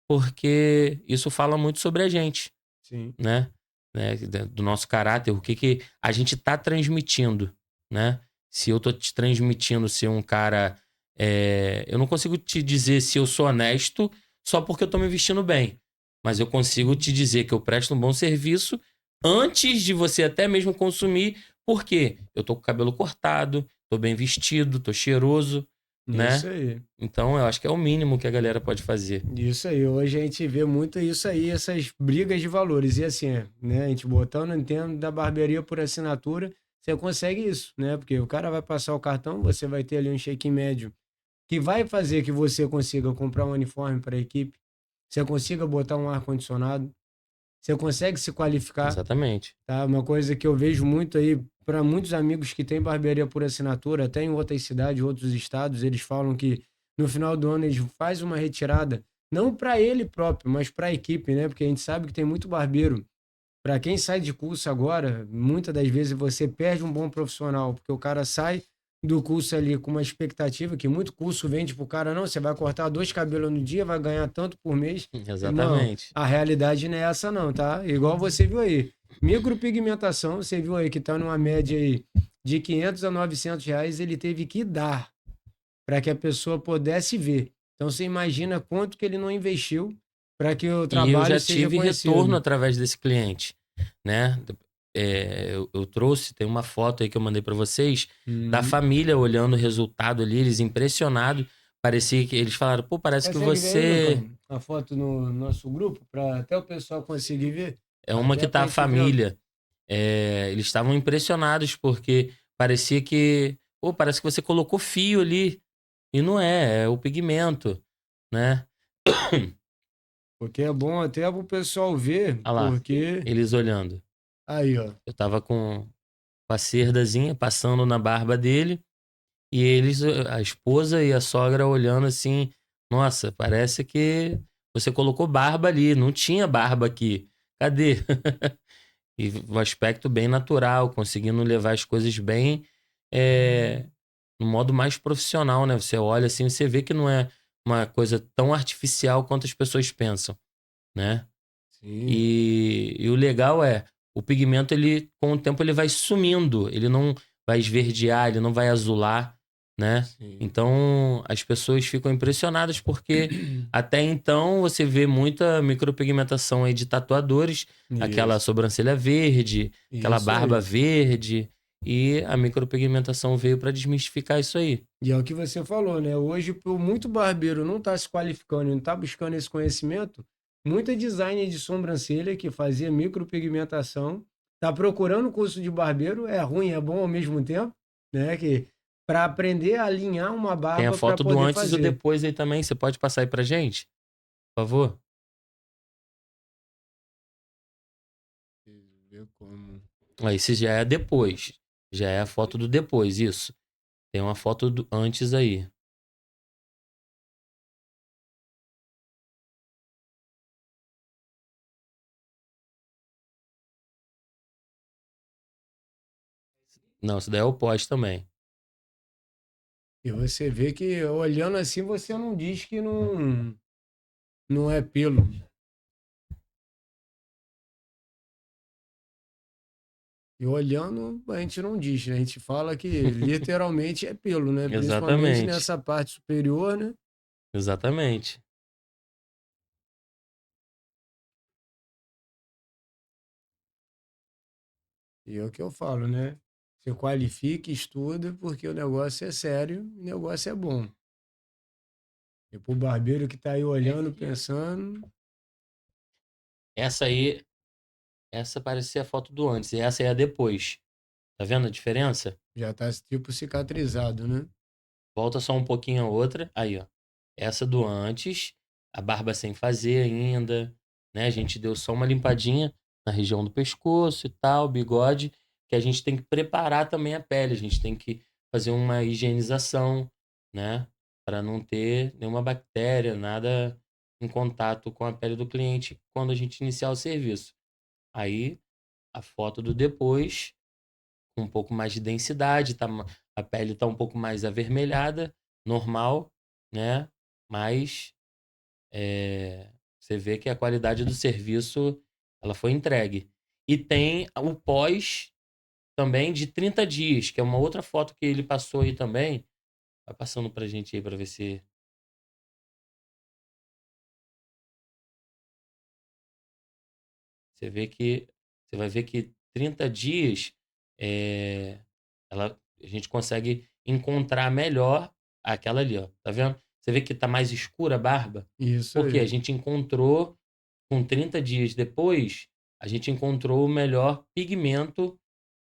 porque isso fala muito sobre a gente, Sim. né? Do nosso caráter, o que a gente tá transmitindo, né? Se eu tô te transmitindo ser um cara... eu não consigo te dizer se eu sou honesto só porque eu tô me vestindo bem, mas eu consigo te dizer que eu presto um bom serviço antes de você até mesmo consumir, porque eu tô com o cabelo cortado, tô bem vestido, tô cheiroso, Isso né? aí. Então eu acho que é o mínimo que a galera pode fazer. Isso aí, hoje a gente vê muito isso aí, essas brigas de valores. E assim, né, a gente botando em termos da barbearia por assinatura, você consegue isso, né? Porque o cara vai passar o cartão, você vai ter ali um check-in médio que vai fazer que você consiga comprar um uniforme para a equipe, você consiga botar um ar-condicionado, você consegue se qualificar, Exatamente. tá? Uma coisa que eu vejo muito aí, para muitos amigos que têm barbearia por assinatura, até em outras cidades, outros estados, eles falam que no final do ano eles fazem uma retirada, não para ele próprio, mas para a equipe, né? Porque a gente sabe que tem muito barbeiro. Para quem sai de curso agora, muitas das vezes você perde um bom profissional, porque o cara sai do curso ali com uma expectativa que muito curso vende pro cara, não, você vai cortar 2 cabelos no dia, vai ganhar tanto por mês. Irmão, Exatamente. a realidade não é essa não, tá? Igual você viu aí. Micropigmentação, você viu aí que tá numa média aí de R$ 500 a R$ 900, ele teve que dar para que a pessoa pudesse ver. Então você imagina quanto que ele não investiu para que o E eu trabalho já seja tive retorno conhecido. através desse cliente, né? eu trouxe, tem uma foto aí que eu mandei pra vocês, da Uhum. família olhando o resultado ali, eles impressionados. Parecia que eles falaram, pô, parece que Consegue ver aí, você Lucão, a foto no nosso grupo, para até o pessoal conseguir ver? é uma que Até tá para a a gente vendo. família. Eles estavam impressionados porque parecia que, pô, parece que você colocou fio ali. E não é o pigmento, né? Porque é bom até para o pessoal ver, Olha lá, porque. eles olhando. Aí, ó. Eu tava com a cerdazinha passando na barba dele e eles, a esposa e a sogra olhando assim, nossa, parece que você colocou barba ali, não tinha barba aqui. Cadê? E o aspecto bem natural, conseguindo levar as coisas bem, é, no modo mais profissional, né? Você olha assim, você vê que não é uma coisa tão artificial quanto as pessoas pensam, né? Sim, E o legal é, o pigmento, ele, com o tempo, ele vai sumindo. Ele não vai esverdear, ele não vai azular, né? sim. Então, as pessoas ficam impressionadas porque até então você vê muita micropigmentação aí de tatuadores, aquela Isso. sobrancelha verde, aquela Isso barba aí. verde, e a micropigmentação veio para desmistificar isso aí. E é o que você falou, né? Hoje, por muito barbeiro não tá se qualificando, não tá buscando esse conhecimento, muita designer de sobrancelha que fazia micropigmentação tá procurando curso de barbeiro, é ruim, é bom ao mesmo tempo, né? Que para aprender a alinhar uma Tem a barba para foto do poder antes e o fazer. depois aí também. Você pode passar aí pra gente, por favor? Deixa eu ver como. Aí, esse já é depois. Já é a foto do depois, isso. Tem uma foto do antes aí. Não, isso daí é o pós também. E você vê que olhando assim você não diz que não é pelo. E olhando, a gente não diz, né? A gente fala que literalmente é pelo, né? Principalmente Exatamente. nessa parte superior, né? Exatamente. E é o que eu falo, né? Você qualifica, estuda, porque o negócio é sério, o negócio é bom. E pro barbeiro que tá aí olhando, pensando, Essa aí, essa parecia a foto do antes. E essa é a depois. Tá vendo a diferença? já tá tipo cicatrizado, né? Volta só um pouquinho a outra. Aí, ó. Essa do antes, a barba sem fazer ainda, né? A gente deu só uma limpadinha na região do pescoço e tal, bigode, que a gente tem que preparar também a pele, a gente tem que fazer uma higienização, né? Para não ter nenhuma bactéria, nada em contato com a pele do cliente quando a gente iniciar o serviço. Aí, a foto do depois, com um pouco mais de densidade, tá, a pele tá um pouco mais avermelhada, normal, né? Mas você vê que a qualidade do serviço ela foi entregue. E tem o pós também de 30 dias, que é uma outra foto que ele passou aí também. Vai passando pra gente aí pra ver se você vê que você vai ver que 30 dias é, a gente consegue encontrar melhor aquela ali, ó. Tá vendo? Você vê que tá mais escura a barba? Isso Porque a aí. gente encontrou, com 30 dias depois, a gente encontrou o melhor pigmento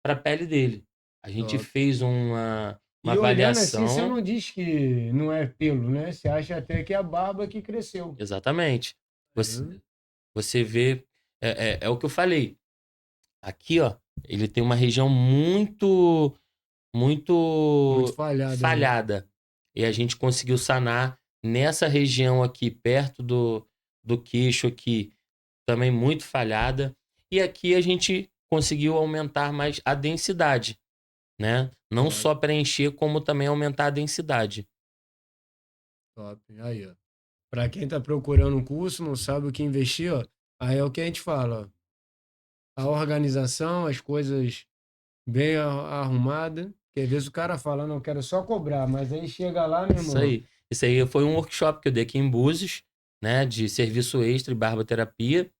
para a pele dele. A gente Top. fez uma E olhando assim, você avaliação. não diz que não é pelo, né? Você acha até que é a barba que cresceu. Exatamente. Você, Né? você vê. É o que eu falei. Aqui, ó, ele tem uma região muito, Muito muito falhada, né? falhada. E a gente conseguiu sanar nessa região aqui, perto do queixo aqui, também muito falhada. E aqui a gente conseguiu aumentar mais a densidade, né? Não Top, só preencher, como também aumentar a densidade. top. Aí, ó. Pra quem tá procurando um curso, não sabe o que investir, ó. Aí é o que a gente fala, ó. A organização, as coisas bem arrumadas. Que às vezes o cara fala, não, eu quero só cobrar, mas aí chega lá, meu Isso irmão. aí. Isso aí foi um workshop que eu dei aqui em Búzios, né? De serviço extra e barboterapia,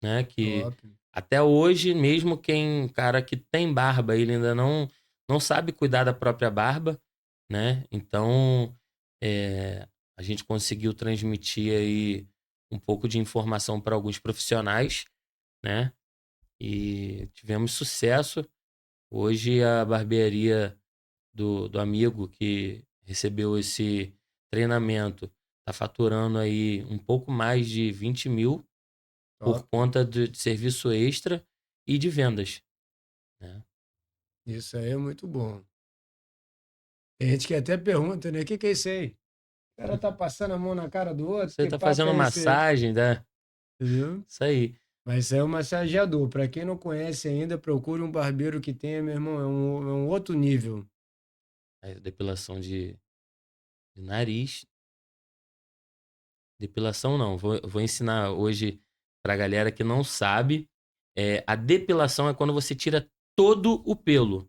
né? Que Top. Até hoje, mesmo cara que tem barba, ele ainda não sabe cuidar da própria barba, né? Então, a gente conseguiu transmitir aí um pouco de informação para alguns profissionais, né? E tivemos sucesso. Hoje a barbearia do amigo que recebeu esse treinamento está faturando aí um pouco mais de 20 mil por Top. conta de serviço extra e de vendas, né? Isso aí é muito bom. Tem gente que até pergunta, né? O que que é isso aí? O cara tá passando a mão na cara do outro, Você que tá papo fazendo é esse aí? massagem, né? Entendeu? Isso aí. Mas isso aí é um massageador. Pra quem não conhece ainda, procure um barbeiro que tenha, meu irmão, é um outro nível. A depilação de nariz. Depilação não. Vou ensinar hoje pra galera que não sabe. A depilação é quando você tira todo o pelo.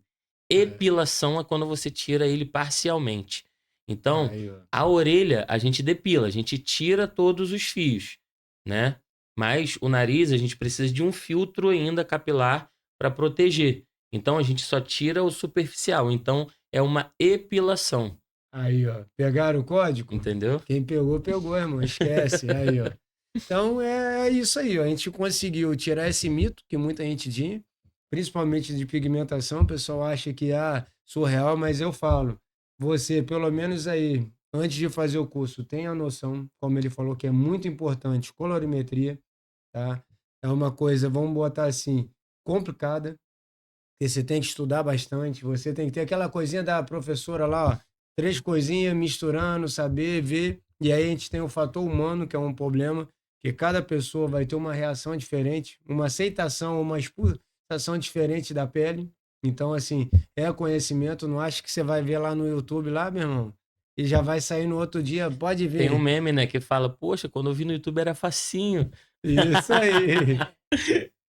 É. Epilação é quando você tira ele parcialmente. Então, Aí, ó. a orelha a gente depila, a gente tira todos os fios, né? Mas o nariz a gente precisa de um filtro ainda capilar para proteger. Então a gente só tira o superficial. Então é uma epilação, Aí, ó. Pegaram o código? entendeu? Quem pegou, pegou, irmão. Esquece. Aí, ó. Então é isso aí, ó. A gente conseguiu tirar esse mito que muita gente tinha, principalmente de pigmentação. O pessoal acha que surreal, mas eu falo, você, pelo menos aí, antes de fazer o curso, tenha noção, como ele falou, que é muito importante, colorimetria, tá? É uma coisa, vamos botar assim, complicada, porque você tem que estudar bastante, você tem que ter aquela coisinha da professora lá, ó, três coisinhas misturando, saber, ver, e aí a gente tem o fator humano, que é um problema, que cada pessoa vai ter uma reação diferente, uma aceitação, uma expulsação diferente da pele. Então, assim, é conhecimento, não acho que você vai ver lá no YouTube, lá, meu irmão, e já vai sair no outro dia, pode Tem um ver. meme, né, que fala: Poxa, quando eu vi no YouTube era facinho. Isso aí.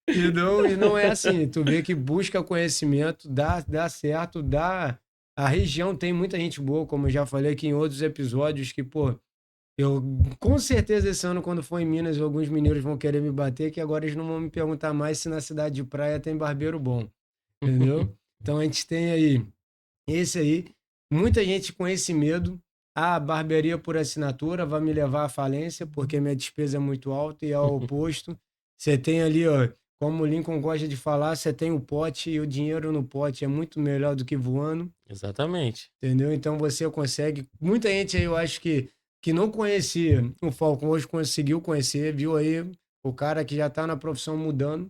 E não é assim, tu vê que busca conhecimento, dá certo, dá. A região tem muita gente boa, como eu já falei aqui em outros episódios, que, pô, eu com certeza esse ano, quando for em Minas, alguns mineiros vão querer me bater, que agora eles não vão me perguntar mais se na cidade de praia tem barbeiro bom, entendeu? Então a gente tem aí esse aí, muita gente com esse medo. A barbearia por assinatura vai me levar à falência, porque minha despesa é muito alta e ao oposto. Você tem ali, ó, como o Lincoln gosta de falar, você tem o pote e o dinheiro no pote é muito melhor do que voando, Exatamente. entendeu? Então você consegue. Muita gente aí, eu acho que não conhecia o Falcon, hoje conseguiu conhecer, viu aí o cara que já está na profissão mudando,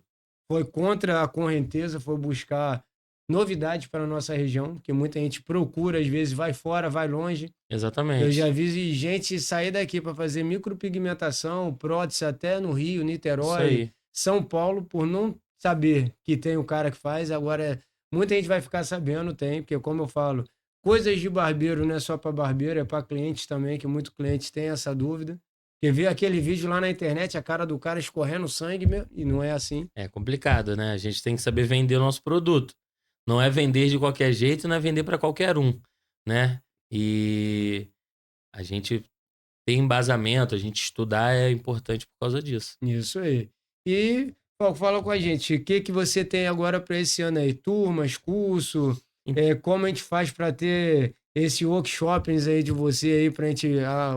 foi contra a correnteza, foi buscar novidades para a nossa região, que muita gente procura, às vezes vai fora, vai longe. Eu Exatamente. já vi gente sair daqui para fazer micropigmentação, prótese até no Rio, Isso Niterói, aí. São Paulo, por não saber que tem o cara que faz. Agora, muita gente vai ficar sabendo, tem, porque como eu falo, coisas de barbeiro não é só para barbeiro, é para clientes também, que muito cliente tem essa dúvida. Porque vê aquele vídeo lá na internet, a cara do cara escorrendo sangue, e não é assim. É complicado, né? A gente tem que saber vender o nosso produto. Não é vender de qualquer jeito, não é vender para qualquer um, né? E a gente tem embasamento, a gente estudar é importante por causa disso. Isso aí. E, Paulo, fala com a gente, o que que você tem agora para esse ano aí? Turmas, curso, En- como a gente faz para ter esse workshops aí de você aí pra gente,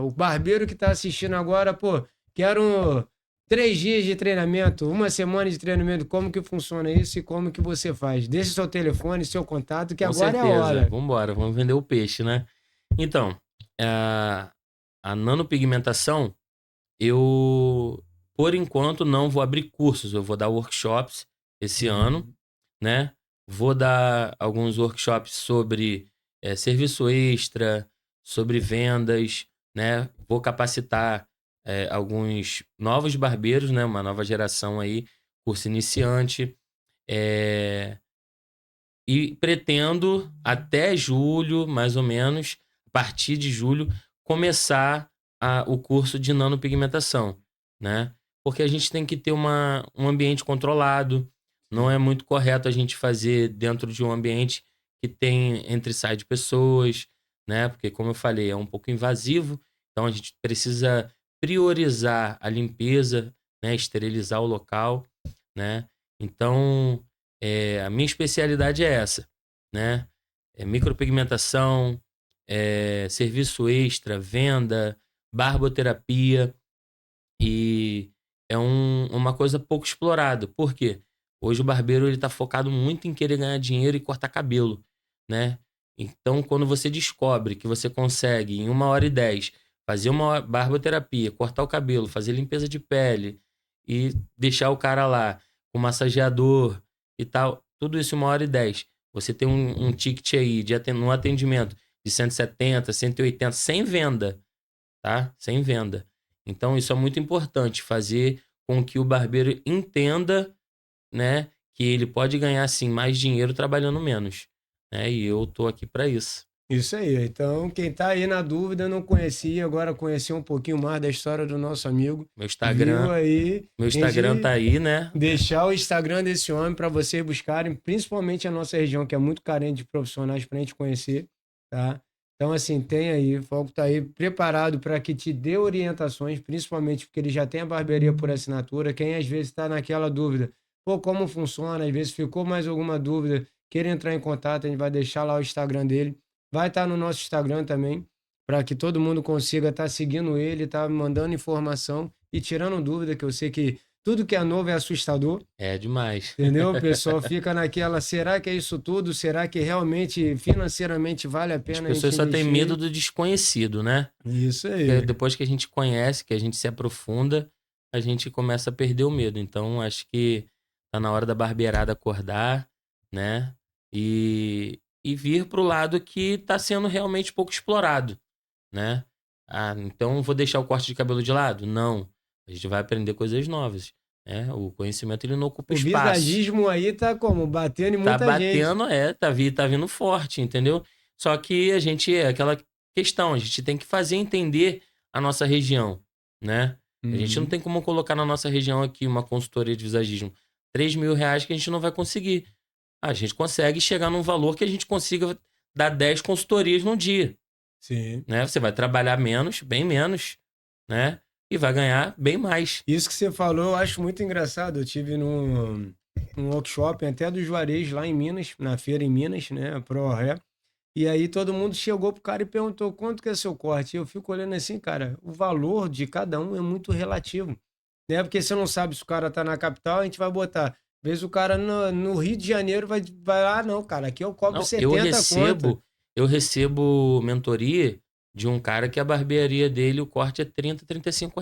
o barbeiro que tá assistindo agora, pô, quero 3 dias de treinamento, uma semana de treinamento, como que funciona isso e como que você faz? Deixa seu telefone, seu contato, que Com agora é a certeza. hora. Vamos embora, vamos vender o peixe, né? Então, a nanopigmentação, eu, por enquanto, não vou abrir cursos. Eu vou dar workshops esse ano, Uhum. né? Vou dar alguns workshops sobre serviço extra, sobre vendas, né? Vou capacitar alguns novos barbeiros, né? Uma nova geração aí, curso iniciante. É, e pretendo, até julho, mais ou menos, a partir de julho, começar o curso de nanopigmentação, né? Porque a gente tem que ter um ambiente controlado. Não é Sim. muito correto a gente fazer dentro de um ambiente que tem entre e sai de pessoas, né? Porque, como eu falei, é um pouco invasivo. Então, a gente precisa priorizar a limpeza, né? Esterilizar o local, né? Então, a minha especialidade é essa, né? É micropigmentação, serviço extra, venda, barboterapia. E é uma coisa pouco explorada. Por quê? Hoje o barbeiro ele tá focado muito em querer ganhar dinheiro e cortar cabelo, né? Então, quando você descobre que você consegue, em 1h10, fazer uma barboterapia, cortar o cabelo, fazer limpeza de pele e deixar o cara lá com massageador e tal, tudo isso em 1h10. Você tem um ticket aí um atendimento de 170, 180, sem venda, tá? Sem venda. Então, isso é muito importante, fazer com que o barbeiro entenda, né, que ele pode ganhar, sim, mais dinheiro trabalhando menos, né? E eu tô aqui para isso. Isso aí. Então, quem tá aí na dúvida, não conhecia, agora conheceu um pouquinho mais da história do nosso amigo, Meu viu Instagram, aí, meu a Instagram tá gente aí, né? deixar o Instagram desse homem para vocês buscarem, principalmente a nossa região, que é muito carente de profissionais para a gente conhecer, tá? Então, assim, tem aí, o Foco tá aí preparado para que te dê orientações, principalmente porque ele já tem a barbearia por assinatura. Quem às vezes está naquela dúvida, pô, como funciona? Às vezes ficou mais alguma dúvida, queira entrar em contato, a gente vai deixar lá o Instagram dele. Vai estar no nosso Instagram também, para que todo mundo consiga estar seguindo ele, tá mandando informação e tirando dúvida, que eu sei que tudo que é novo é assustador, É demais. entendeu? O pessoal fica naquela, será que é isso tudo? Será que realmente financeiramente vale a As pena a gente pessoas só têm medo investir? do desconhecido, né? Isso Porque aí. depois que a gente conhece, que a gente se aprofunda, a gente começa a perder o medo. Então, acho que tá na hora da barbeirada acordar, né? E vir pro lado que tá sendo realmente pouco explorado, né? Ah, então vou deixar o corte de cabelo de lado? Não. A gente vai aprender coisas novas, né? O conhecimento ele não ocupa O espaço. visagismo aí tá como? Batendo em Tá muita gente. batendo, tá vindo forte, entendeu? Só que a gente, é aquela questão, a gente tem que fazer entender a nossa região, né? A gente não Uhum. tem como colocar na nossa região aqui uma consultoria de visagismo R$ 3.000 que a gente não vai conseguir. A gente consegue chegar num valor que a gente consiga dar 10 consultorias num dia, Sim. né? Você vai trabalhar menos, bem menos, né? E vai ganhar bem mais. Isso que você falou, eu acho muito engraçado. Eu tive num workshop até do Juarez lá em Minas, na feira em Minas, né? A ProRé. E aí todo mundo chegou pro cara e perguntou quanto que é seu corte. E eu fico olhando assim, cara, o valor de cada um é muito relativo, né? Porque você não sabe se o cara tá na capital, a gente vai botar. Às vezes o cara no Rio de Janeiro vai lá, não, cara, aqui eu cobro Não, eu 70 conto. recebo, eu recebo mentoria de um cara que a barbearia dele, o corte é 30, R$ 35.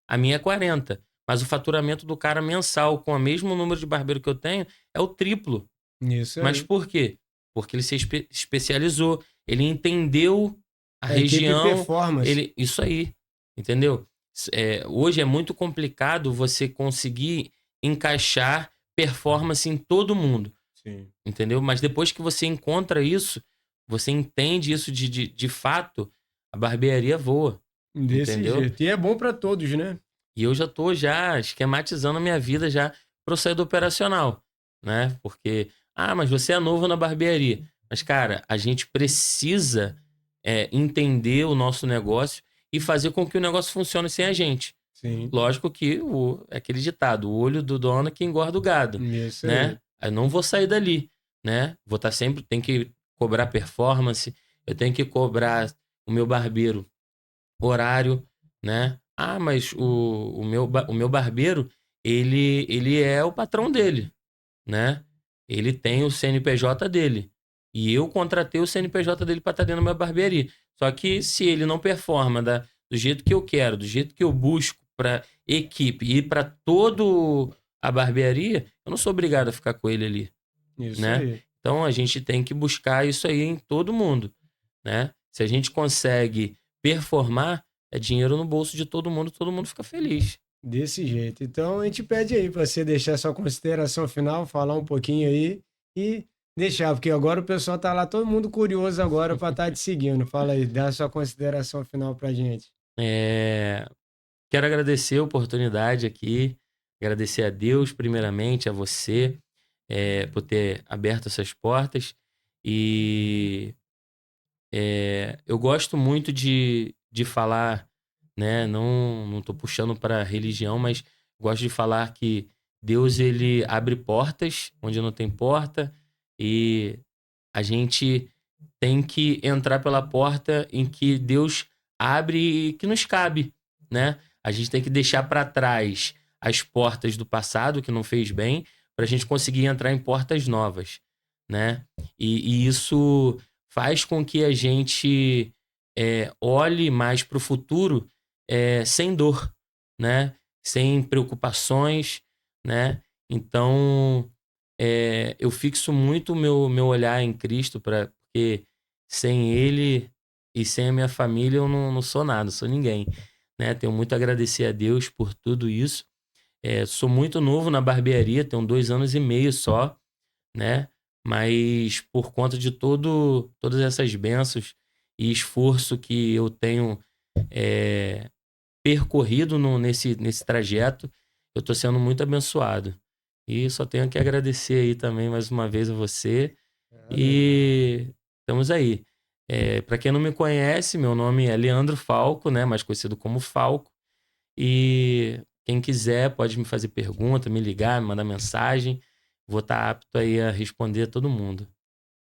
A minha é 40. Mas o faturamento do cara mensal, com o mesmo número de barbeiro que eu tenho, é o triplo. Isso Mas aí. por quê? Porque ele se especializou, ele entendeu a A equipe região, performance. isso aí, entendeu? Hoje é muito complicado você conseguir encaixar performance em todo mundo. Sim. Entendeu? Mas depois que você encontra isso, você entende isso de fato, a barbearia voa, Desse entendeu? jeito. E é bom para todos, né? E eu já tô já esquematizando a minha vida já para sair do operacional, né? Porque, mas você é novo na barbearia. Mas, cara, a gente precisa entender o nosso negócio e fazer com que o negócio funcione sem a gente. Sim. Lógico que é aquele ditado, o olho do dono é que engorda o gado, Isso aí. né? Eu não vou sair dali, né? Vou estar sempre, tem que cobrar performance, eu tenho que cobrar o meu barbeiro horário, né? Mas o meu barbeiro, ele é o patrão dele, né? Ele tem o CNPJ dele. E eu contratei o CNPJ dele para estar dentro da minha barbearia. Só que se ele não performa do jeito que eu quero, do jeito que eu busco para equipe e para todo a barbearia, eu não sou obrigado a ficar com ele ali, Isso né? aí. Então a gente tem que buscar isso aí em todo mundo, né? Se a gente consegue performar, é dinheiro no bolso de todo mundo fica feliz. Desse jeito. Então a gente pede aí para você deixar sua consideração final, falar um pouquinho aí e deixar, porque agora o pessoal tá lá, todo mundo curioso agora para estar te seguindo. Fala aí, dá sua consideração final pra gente. É, Quero agradecer a oportunidade aqui, agradecer a Deus, primeiramente, a você, por ter aberto essas portas. E eu gosto muito de falar, né? Não tô puxando para religião, mas gosto de falar que Deus, ele abre portas onde não tem porta e a gente tem que entrar pela porta em que Deus abre e que nos cabe, né? A gente tem que deixar para trás as portas do passado que não fez bem para a gente conseguir entrar em portas novas, né? E isso faz com que a gente olhe mais para o futuro sem dor, né? Sem preocupações, né? Então, eu fixo muito o meu olhar em Cristo, porque sem Ele e sem a minha família eu não sou nada, não sou ninguém, né? Tenho muito a agradecer a Deus por tudo isso. Sou muito novo na barbearia, tenho 2 anos e meio só, né? Mas por conta de todas essas bênçãos e esforço que eu tenho percorrido nesse trajeto, eu estou sendo muito abençoado. E só tenho que agradecer aí também mais uma vez a você. E estamos aí. Para quem não me conhece, meu nome é Leandro Falco, né? Mais conhecido como Falco. E quem quiser pode me fazer pergunta, me ligar, me mandar mensagem. Vou estar apto aí a responder a todo mundo.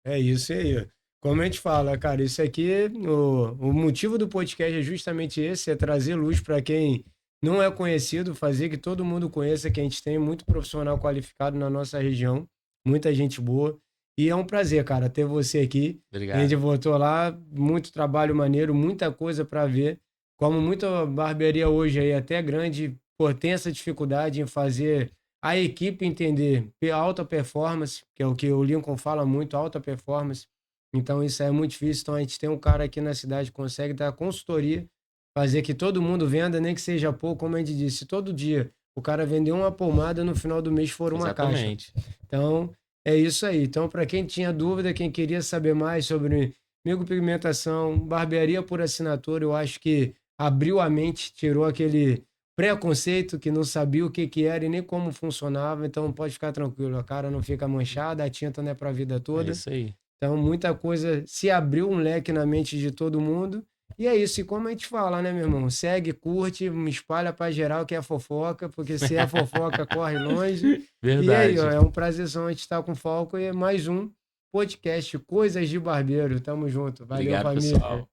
É isso aí. Como a gente fala, cara, isso aqui, o motivo do podcast é justamente esse, é trazer luz para quem não é conhecido, fazer que todo mundo conheça que a gente tem muito profissional qualificado na nossa região, muita gente boa. E é um prazer, cara, ter você aqui. A gente Obrigado. voltou lá, muito trabalho maneiro, muita coisa para ver. Como muita barbearia hoje aí, até grande, pô, tem essa dificuldade em fazer a equipe entender alta performance, que é o que o Lincoln fala muito, alta performance. Então isso aí é muito difícil. Então a gente tem um cara aqui na cidade que consegue dar consultoria, fazer que todo mundo venda, nem que seja pouco, como a gente disse, todo dia o cara vendeu uma pomada, no final do mês for uma caixa. Exatamente. Então é isso aí. Então para quem tinha dúvida, quem queria saber mais sobre micropigmentação, barbearia por assinatura, eu acho que abriu a mente, tirou aquele preconceito que não sabia o que que era e nem como funcionava, então pode ficar tranquilo, a cara não fica manchada, a tinta não é para a vida É toda. isso aí. Então muita coisa se abriu um leque na mente de todo mundo. E é isso, e como a gente fala, né, meu irmão? Segue, curte, me espalha para geral que é fofoca, porque se é fofoca, corre longe. E aí, ó, Verdade. é um prazerzão a gente estar com o Falco e mais um podcast Coisas de Barbeiro. Tamo junto. Valeu, Obrigado, família. pessoal.